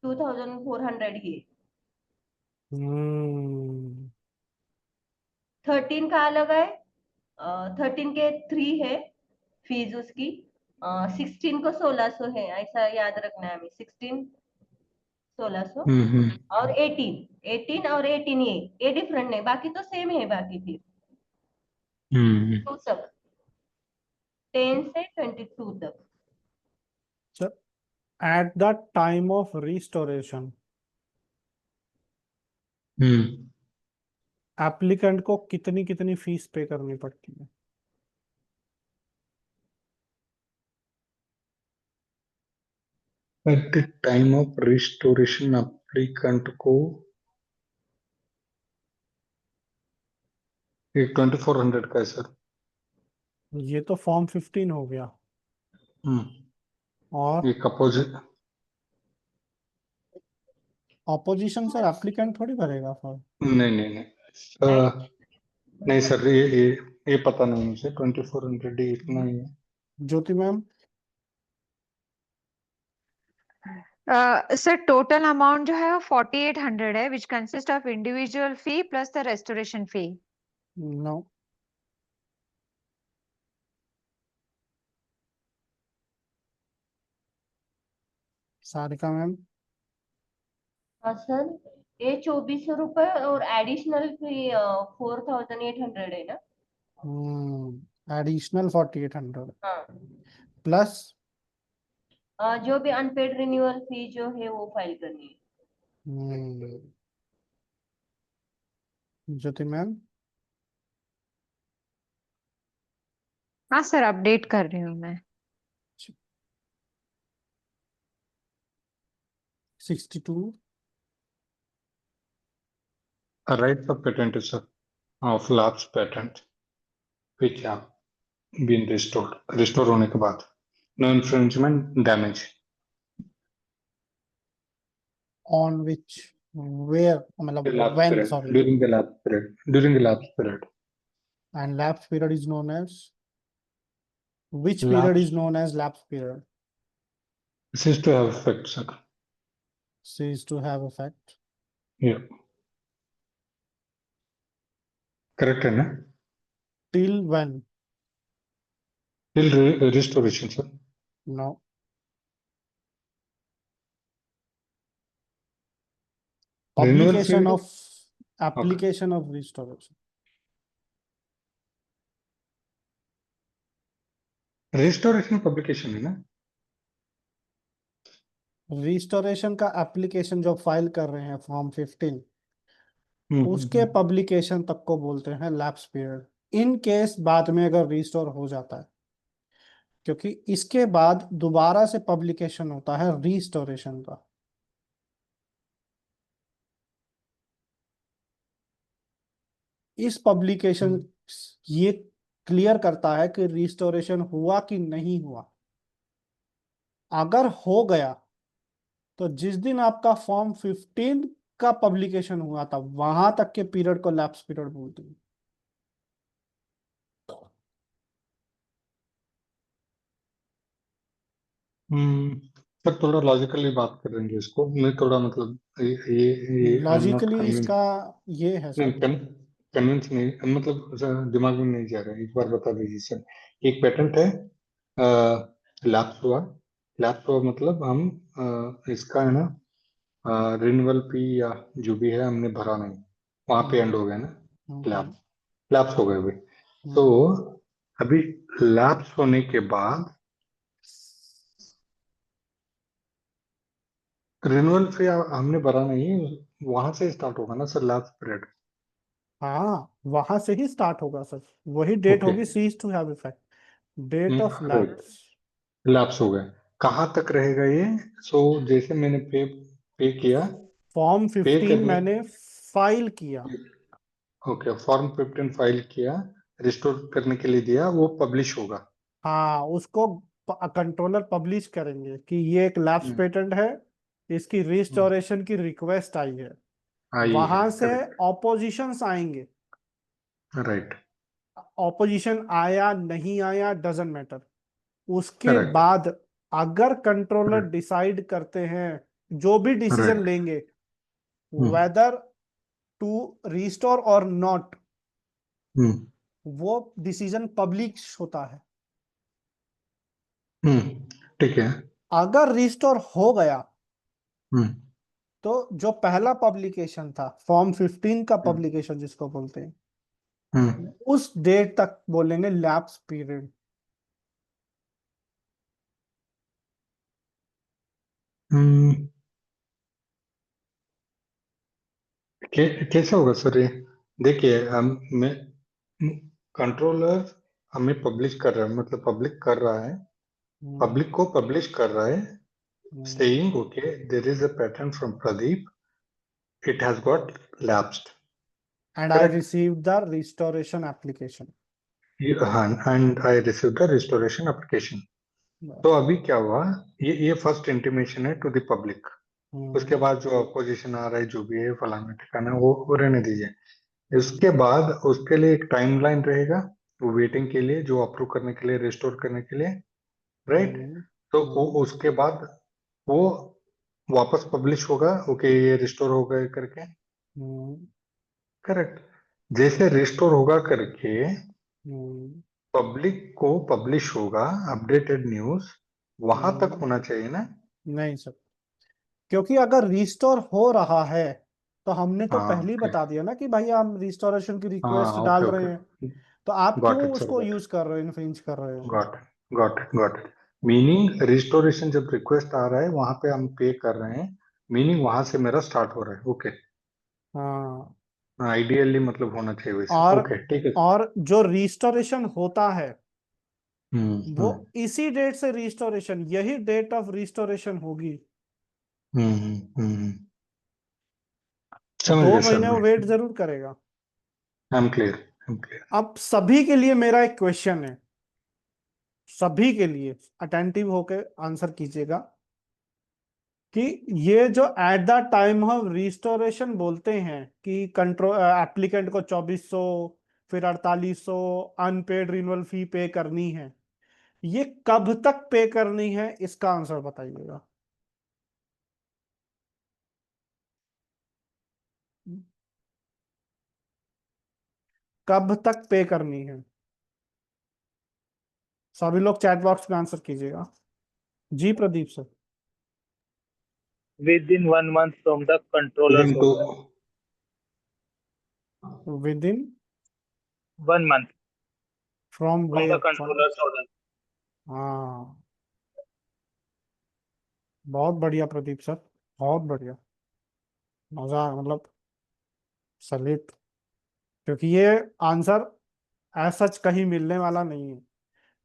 2400 ही है। हम्म 13 का अलग है, 13 के 3 है फीस उसकी, 16 को 1600 है, ऐसा याद रखना है हमें, 16 1600 हम्म और 18 और 18 ये डिफरेंट है, बाकी तो सेम है, बाकी फिर हम्म 2 तक, 10 से 22 तक। Sir, eight the time of restoration hmm applicant को कितनी कितनी फीस पे करनी पड़ती है? Eight the time of restoration applicant को ये 2400 का है सर। ये तो फॉर्म 15 हो गया। और एक अपोजिट ऑपोजिशन सर एप्लीकेंट थोड़ी भरेगा फॉर्म। नहीं नहीं सर, ये पता नहीं मुझे, 2400 ही इतना ही है। Jyoti ma'am, sir total amount जो है वो 4800 है, which consist of individual fee plus the restoration fee. No. Sarika ma'am, हाँ सर, ये 2400 रुपए और एडिशनल फी 4800 है ना। एडिशनल 4800 हाँ, प्लस जो भी अनपेड रिन्यूअल फी जो है वो फाइल करनी है। ज्योति मैम, हाँ सर, अपडेट कर रही हूँ मैं। 62 right of patent sir, of lapse patent which have been restore होने के बाद, no infringement damage. on which where मतलब lapse when, period, sorry, during the lapse period, during the lapse period. and lapse period is known as, which period Lapse is known as lapse period? cease to have effect sir. Cease to have effect Yeah, correct है ना? till when? Till restoration sir. No. Renewal Publication fee, of okay. application of restoration. Restoration publication है ना? Restoration का application जो file कर रहे हैं form 15, उसके हम्म। पब्लिकेशन तक को बोलते हैं लैप्स पीरियड, इन केस बाद में अगर रिस्टोर हो जाता है, क्योंकि इसके बाद दोबारा से पब्लिकेशन होता है रिस्टोरेशन का। इस पब्लिकेशन ये क्लियर करता है कि रिस्टोरेशन हुआ कि नहीं हुआ। अगर हो गया तो जिस दिन आपका फॉर्म 15 का पब्लिकेशन हुआ था वहां तक के पीरियड को लैप्स पीरियड बोलते हैं। सर थोड़ा लॉजिकली बात करेंगे इसको, मैं थोड़ा मतलब ये I am not logically convince. इसका ये है नहीं सर, कन्विंस नहीं, मतलब दिमाग में नहीं जा रहा है, एक बार बता दीजिए सर। एक पेटेंट है, लैप्स हुआ, लैप्स हुआ मतलब हम इसका है ना, रिन्यूअल फी या जो भी है हमने भरा नहीं, वहां पे एंड हो गया ना, लैप्स लैप्स हो गए भाई। तो अभी लैप्स होने के बाद रिन्यूअल फी हमने भरा नहीं, वहां से स्टार्ट होगा ना सर लैप्स पीरियड। हाँ वहां से ही स्टार्ट होगा सर, वही डेट ओके, होगी cease to have effect, date of right, lapse. Lapse हो गए, कहाँ तक रहेगा ये? सो जैसे मैंने पे किया, फॉर्म पे 15 करने, मैंने फाइल किया, ओके, फॉर्म 15 फाइल किया, रिस्टोर करने के लिए दिया, वो पब्लिश होगा। हाँ उसको कंट्रोलर पब्लिश करेंगे कि ये एक लैप्स पेटेंट है, इसकी रिस्टोरेशन की रिक्वेस्ट आई है, आई है, वहां से करेक्ट, ऑपोजिशंस आएंगे। राइट, ऑपोजिशन आया नहीं आया डजंट मैटर, उसके करेक्ट, बाद अगर कंट्रोलर डिसाइड करते हैं, जो भी डिसीजन राइट, लेंगे, वेदर टू रिस्टोर और नॉट, वो डिसीजन पब्लिश होता है। ठीक है, अगर रिस्टोर हो गया हम्म, तो जो पहला पब्लिकेशन था, फॉर्म 15 का पब्लिकेशन जिसको बोलते हैं, उस डेट तक बोलेंगे लैप्स पीरियड। कैसे होगा सर ये? देखिए, हम मैं कंट्रोलर हमें पब्लिश कर रहा है, मतलब पब्लिक कर रहा है, पब्लिक को पब्लिश कर रहा है, saying okay, there is a pattern from Pradeep, it has got lapsed, and I correct? Receive the restoration application. And I received the restoration application. तो अभी क्या हुआ, ये फर्स्ट इंटीमेशन है टू द पब्लिक। उसके बाद जो अपोजिशन आ रहा है, जो भी है फलाना ठिकाना, वो रहने दीजिए। इसके बाद उसके लिए एक टाइमलाइन रहेगा, वो वेटिंग के लिए, जो अप्रूव करने के लिए, रिस्टोर करने के लिए, राइट? तो उसके बाद वो वापस पब्लिश होगा, ओके ये रिस्टोर हो गए करके, करेक्ट? जैसे रिस्टोर होगा करके पब्लिक को पब्लिश होगा अपडेटेड न्यूज, वहां तक होना चाहिए ना? नहीं सर, क्योंकि अगर रिस्टोर हो रहा है तो हमने तो हाँ, पहले ही ओके, बता दिया ना कि भाई हम रिस्टोरेशन की रिक्वेस्ट हाँ, डाल ओके, रहे ओके, हैं, तो आप गॉट क्यों इट सर, उसको गॉट यूज कर रहे हो, इन्फ्रिंज कर रहे हो? Got got got it. Meaning restoration जब रिक्वेस्ट आ रहा है वहां पे हम पे कर रहे हैं, मीनिंग वहां से मेरा स्टार्ट हो रहा है, ओके? हाँ, आइडियली मतलब होना चाहिए वैसे, और ओके, ठीक है। और जो रिस्टोरेशन होता है वो हम्म इसी डेट से रिस्टोरेशन, यही डेट ऑफ रिस्टोरेशन होगी, हम्म हम्म हम्म, तो समझ 2 गया सर महीने वो मैं, वेट जरूर करेगा। I am clear, I am clear. अब सभी के लिए मेरा एक क्वेश्चन है, सभी के लिए अटेंटिव होकर आंसर कीजिएगा कि ये जो eight the time of restoration बोलते हैं कि कंट्रोल एप्लीकेंट को 2400 फिर 4800 अनपेड रिन्यूअल फी पे करनी है, ये कब तक पे करनी है, इसका आंसर बताइएगा। कब तक पे करनी है? सभी लोग चैट बॉक्स में आंसर कीजिएगा। जी Pradeep sir. within 1 month from the controller's within to, order. Within 1 month from from the where? controller's order. हाँ, बहुत बढ़िया प्रदीप सर, बहुत बढ़िया, मजा मतलब सलीट, क्योंकि ये आंसर एज सच कहीं मिलने वाला नहीं है,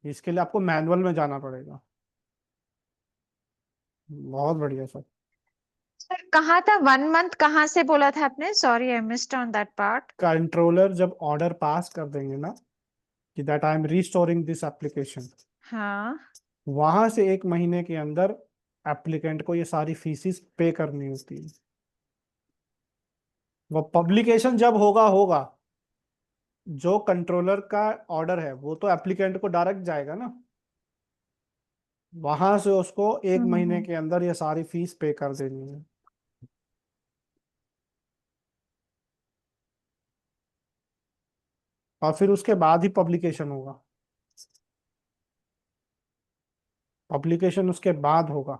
इसके लिए आपको मैनुअल में जाना पड़ेगा। बहुत बढ़िया सर। सर कहाँ था 1 month, कहाँ से बोला था आपने? Sorry I missed on that part. Controller जब ऑर्डर पास कर देंगे ना कि that I am restoring this application, हाँ, वहां से 1 महीने के अंदर एप्लीकेंट को ये सारी फीसिस पे करनी होती है। वो पब्लिकेशन जब होगा होगा, जो कंट्रोलर का ऑर्डर है वो तो एप्लीकेंट को डायरेक्ट जाएगा ना, वहां से उसको 1 महीने के अंदर ये सारी फीस पे कर देनी है। और फिर उसके बाद ही पब्लिकेशन होगा, पब्लिकेशन उसके बाद होगा,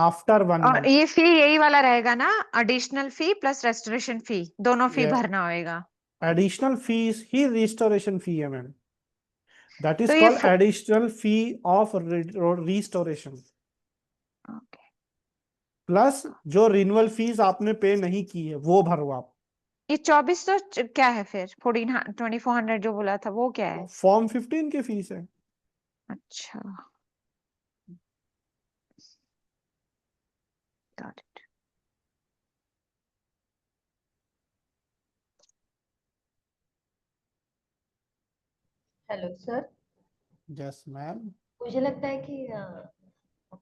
आफ्टर 1 मंथ। और ये फी यही वाला रहेगा ना, एडिशनल फी प्लस रेस्टोरेशन फी, दोनों फी ये भरना होएगा। एडिशनल फीस ही रिस्टोरेशन फी है मैम, दैट इज तो ये called additional fee of restoration, okay, plus जो रिन्यूअल फीस आपने पे नहीं की है वो भरो आप। ये 2400 क्या है फिर? 2400 जो बोला था वो क्या है? फॉर्म 15 की फीस है। अच्छा, got it. Hello sir. Yes ma'am. मुझे लगता है कि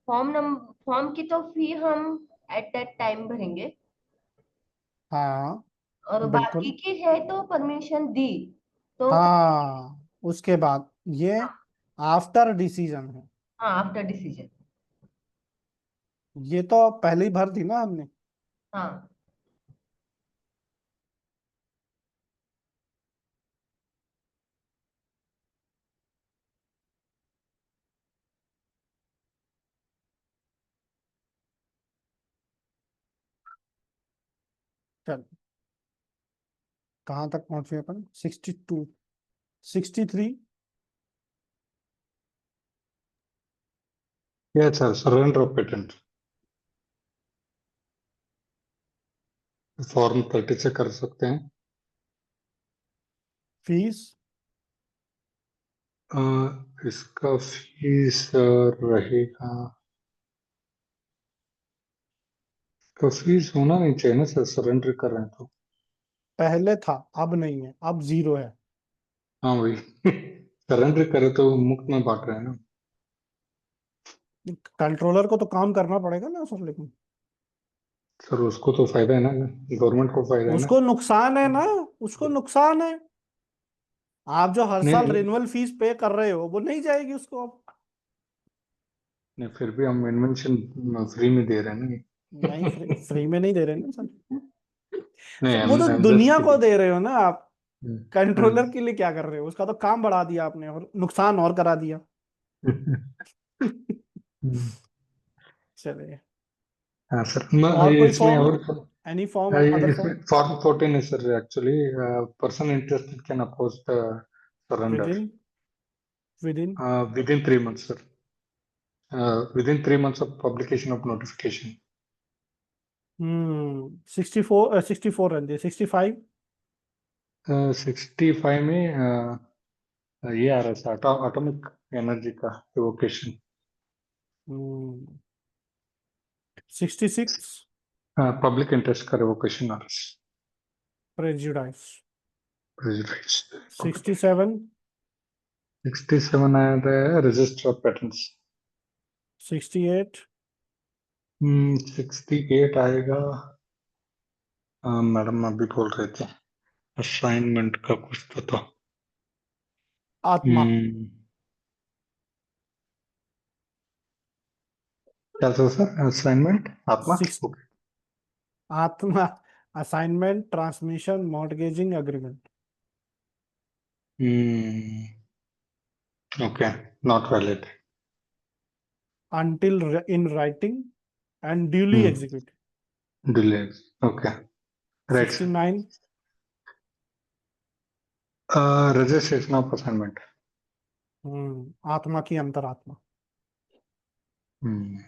फॉर्म की तो फी हम एट दैट टाइम भरेंगे, हाँ और बाकी बिल्कुल। की है तो परमिशन दी तो हाँ उसके बाद ये आफ्टर डिसीजन है। हाँ, आफ्टर डिसीजन। ये तो पहले ही भर दी ना हमने। हाँ, चल कहाँ तक पहुंचे अपन? 62, 63। Yes sir, surrender of patent form 30 से कर सकते हैं। फीस इसका फीस रहेगा, तो फीस होना नहीं चाहिए ना सर, सरेंडर कर रहे हैं तो। पहले था, अब नहीं है, अब 0 है। हाँ वही सरेंडर करे तो मुफ्त में बांट रहे हैं ना। कंट्रोलर को तो काम करना पड़ेगा ना सर, लेकिन सर उसको तो फायदा है ना, गवर्नमेंट को फायदा है ना। उसको नुकसान है ना, उसको नुकसान है। आप जो हर नहीं साल नहीं रिन्यूअल फीस पे कर रहे हो वो नहीं जाएगी उसको अब। नहीं, फिर भी हम इन्वेंशन फ्री में दे रहे हैं ना। नहीं, फ्री में नहीं दे रहे ना सर। नहीं, वो तो I'm just दुनिया को kidding. दे रहे हो ना आप। हम्म। कंट्रोलर के लिए क्या कर रहे हो? उसका तो काम बढ़ा दिया आपने और नुकसान और करा दिया। हम्म। चलिए, हाँ सर, और कोई इसमें फॉर्म, और एनी फॉर्म, अदर इसमें फॉर्म फॉर्म 14 है sir actually. Person interested can oppose the with surrender in within within 3 months sir, within 3 months of publication of notification. 64, 64 रन दिए, 65। 65 में ये आ रहा है एटॉमिक एनर्जी का एवोकेशन। 66 पब्लिक इंटरेस्ट का एवोकेशन आ रहा प्रेजुडाइस। है। 67 67 आया है रजिस्टर ऑफ पेटेंट्स। 68 68 आएगा। मैडम अभी बोल रहे थे असाइनमेंट का कुछ तो था। आत्मा। क्या था सर? असाइनमेंट आत्मा। Six okay. आत्मा assignment transmission mortgaging agreement. Okay, not valid. until in writing and duly executed. Delays. Okay, right sir. 69 registration of assignment. आत्मा की अंतरात्मा। ये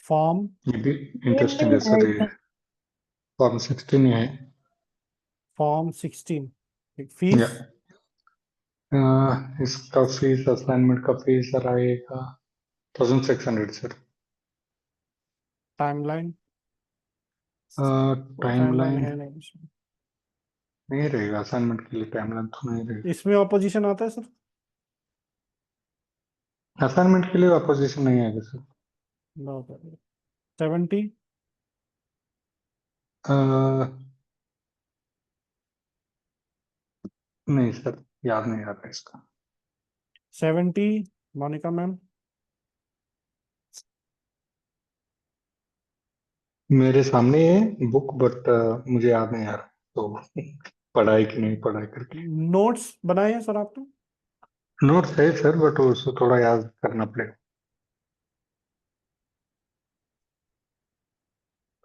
फॉर्म भी इंटरेस्टिंग है सर, ये फॉर्म 16 है। फॉर्म 16 या फीस इसका फीस, असाइनमेंट का फीस सर आएगा 1600 सर। टाइमलाइन टाइमलाइन टाइमलाइन है नहीं इसमें। नहीं रहेगा, असाइनमेंट के लिए टाइमलाइन तो नहीं रहेगा। इसमें ऑपोजिशन आता है सर। असाइनमेंट के लिए अपोजिशन नहीं आएगा सर। 70 नहीं सर, याद नहीं आ रहा इसका। 70 मोनिका मैम। मेरे सामने है बुक, बट मुझे याद नहीं आ रहा तो पढ़ाई की नहीं पढ़ाई करके। नोट्स बनाए हैं सर आपने? नोट्स है सर, बट उसको थोड़ा याद करना पड़ेगा।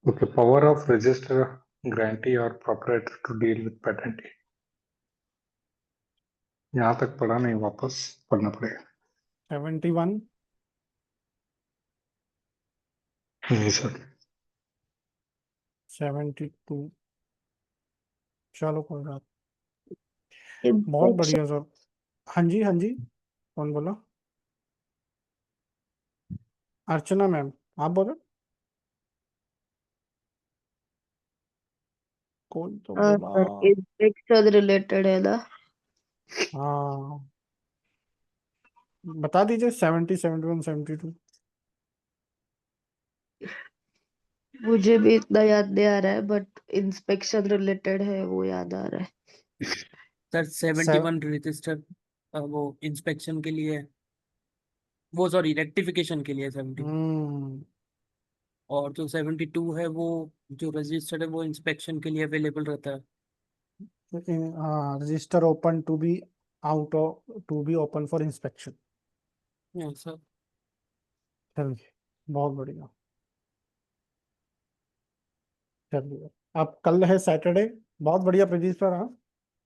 ओके, पावर ऑफ रजिस्टर ग्रांटी और proprietor to deal with patent. यहाँ तक पढ़ा नहीं, वापस पढ़ना पड़ेगा। 71 नहीं सर। 72। चलो कोई बात, बहुत बढ़िया सर। हाँ जी हाँ जी, कौन बोला? अर्चना मैम, आप बोलो। कौन तो बोला? सर इंडेक्स से रिलेटेड है ना? हाँ बता दीजिए 70, 71, 72। मुझे भी इतना याद नहीं आ रहा है, बट इंस्पेक्शन रिलेटेड है वो याद आ रहा है। सर 71 रजिस्टर वो इंस्पेक्शन के लिए, वो सॉरी रेक्टिफिकेशन के लिए 70। हम्म और जो 72 है वो जो रजिस्टर है वो इंस्पेक्शन के लिए अवेलेबल रहता है। हाँ, register open to be out of to be open for inspection. Sir चलिए, बहुत बढ़िया। चलिए, अब कल है सैटरडे। बहुत बढ़िया प्रदीप सर। हाँ,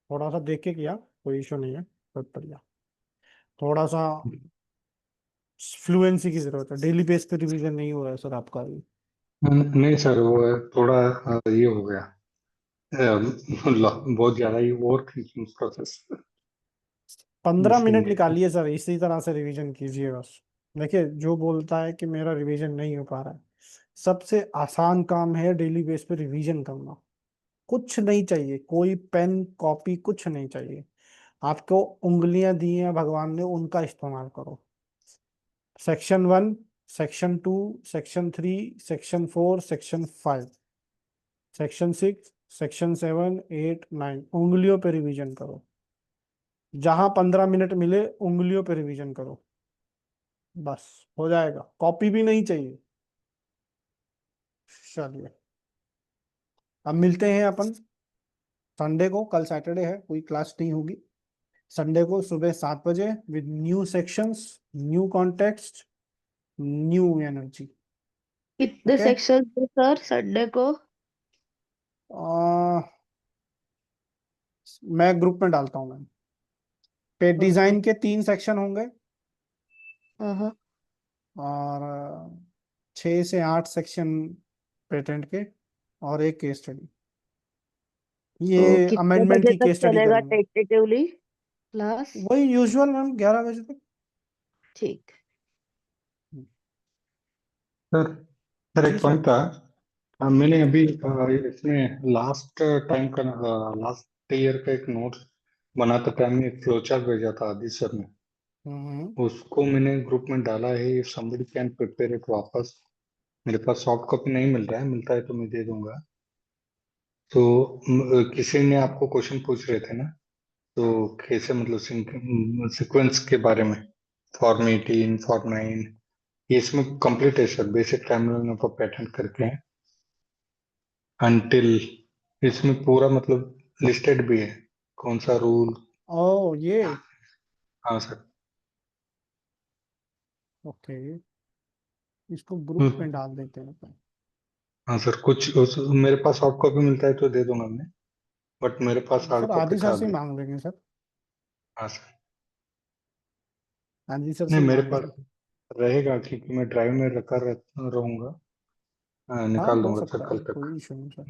थोड़ा सा देख के किया, कोई इशू नहीं है, बहुत बढ़िया। थोड़ा सा फ्लुएंसी की जरूरत है, डेली बेस पे रिवीजन नहीं हो रहा है सर आपका अभी। नहीं सर, वो थोड़ा ये हो गया, बहुत ज्यादा ही ओवर थिंकिंग प्रोसेस, 15 मिनट इसीलिए। निकालिए सर, इसी तरह से रिवीजन कीजिए बस। देखिए, जो बोलता है कि मेरा रिवीजन नहीं हो पा रहा है, सबसे आसान काम है डेली बेस पे रिवीजन करना। कुछ नहीं चाहिए, कोई पेन कॉपी कुछ नहीं चाहिए। आपको उंगलियां दी हैं भगवान ने, उनका इस्तेमाल करो। Section 1, section 2, section 3, section 4, section 5, section 6, section 7, 8, 9, उंगलियों पे रिवीजन करो। जहां 15 मिनट मिले उंगलियों पे रिवीजन करो, बस हो जाएगा। कॉपी भी नहीं चाहिए। चलिए, अब मिलते हैं अपन संडे को। कल सैटरडे है, कोई क्लास नहीं होगी। संडे को सुबह 7 बजे with new sections, new context, new energy. कितने ओके। सेक्शन थे सर संडे को? मैं ग्रुप में डालता हूँ मैम। पे ओके। डिजाइन के 3 सेक्शन होंगे, हाँ। और 6 से 8 सेक्शन पेटेंट के, और एक केस स्टडी। तो ये कितने अमेंडमेंट बजे की तक केस स्टडी चलेगा करेंगे। Tentatively class? वही यूजुअल मैम, 11 बजे तक। ठीक। सर सर जी एक सर। पॉइंट था। मैंने अभी इसमें लास्ट टाइम का, लास्ट ईयर का एक नोट बनाते टाइम में एक फ्लोचार्ट भेजा था आदि सर ने, हम्म उसको मैंने ग्रुप में डाला है। If somebody can prepare it वापस, मेरे पास सॉफ्ट कॉपी नहीं मिल रहा है, मिलता है तो मैं दे दूंगा। तो किसी ने आपको क्वेश्चन पूछ रहे थे ना, तो कैसे मतलब सीक्वेंस के बारे में, फॉर्म 18, फॉर्म 9, ये इसमें कंप्लीट है sir, basic timeline of pattern करके हैं अनटिल, इसमें पूरा मतलब लिस्टेड भी है कौन सा रूल। ओ ये, हाँ सर। ओके, इसको ग्रुप हम्म, में डाल देते हैं अपन। हाँ सर, मेरे पास सॉफ्ट कॉपी मिलता है तो दे दूंगा मैं, बट मेरे पास हार्ड सर कॉपी आदि सर था से ही अभी। मांग लेंगे सर, हाँ सर। आदि सर नहीं, से ही मेरे मांग पास लेंगे। रहेगा क्योंकि मैं ड्राइव में रखा रहूंगा। हाँ, हाँ, निकाल हो दूंगा सर सकता है, कल तक। कोई इशू नहीं सर।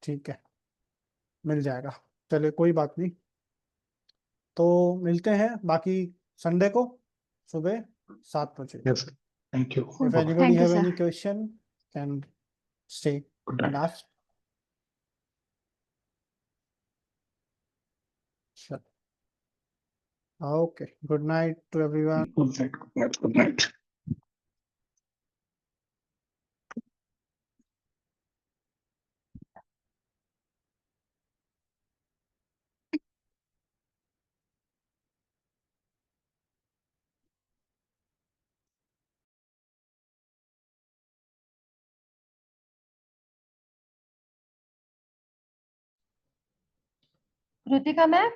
ठीक है, मिल जाएगा। चलिए, कोई बात नहीं। तो मिलते हैं बाकी संडे को सुबह 7 बजे। Yes sir, thank you. If anybody Thank you, have sir. any question, can stay good and night. ask. Sure. Okay. Good night to everyone. Good night, good night, good night. Kritika ma'am.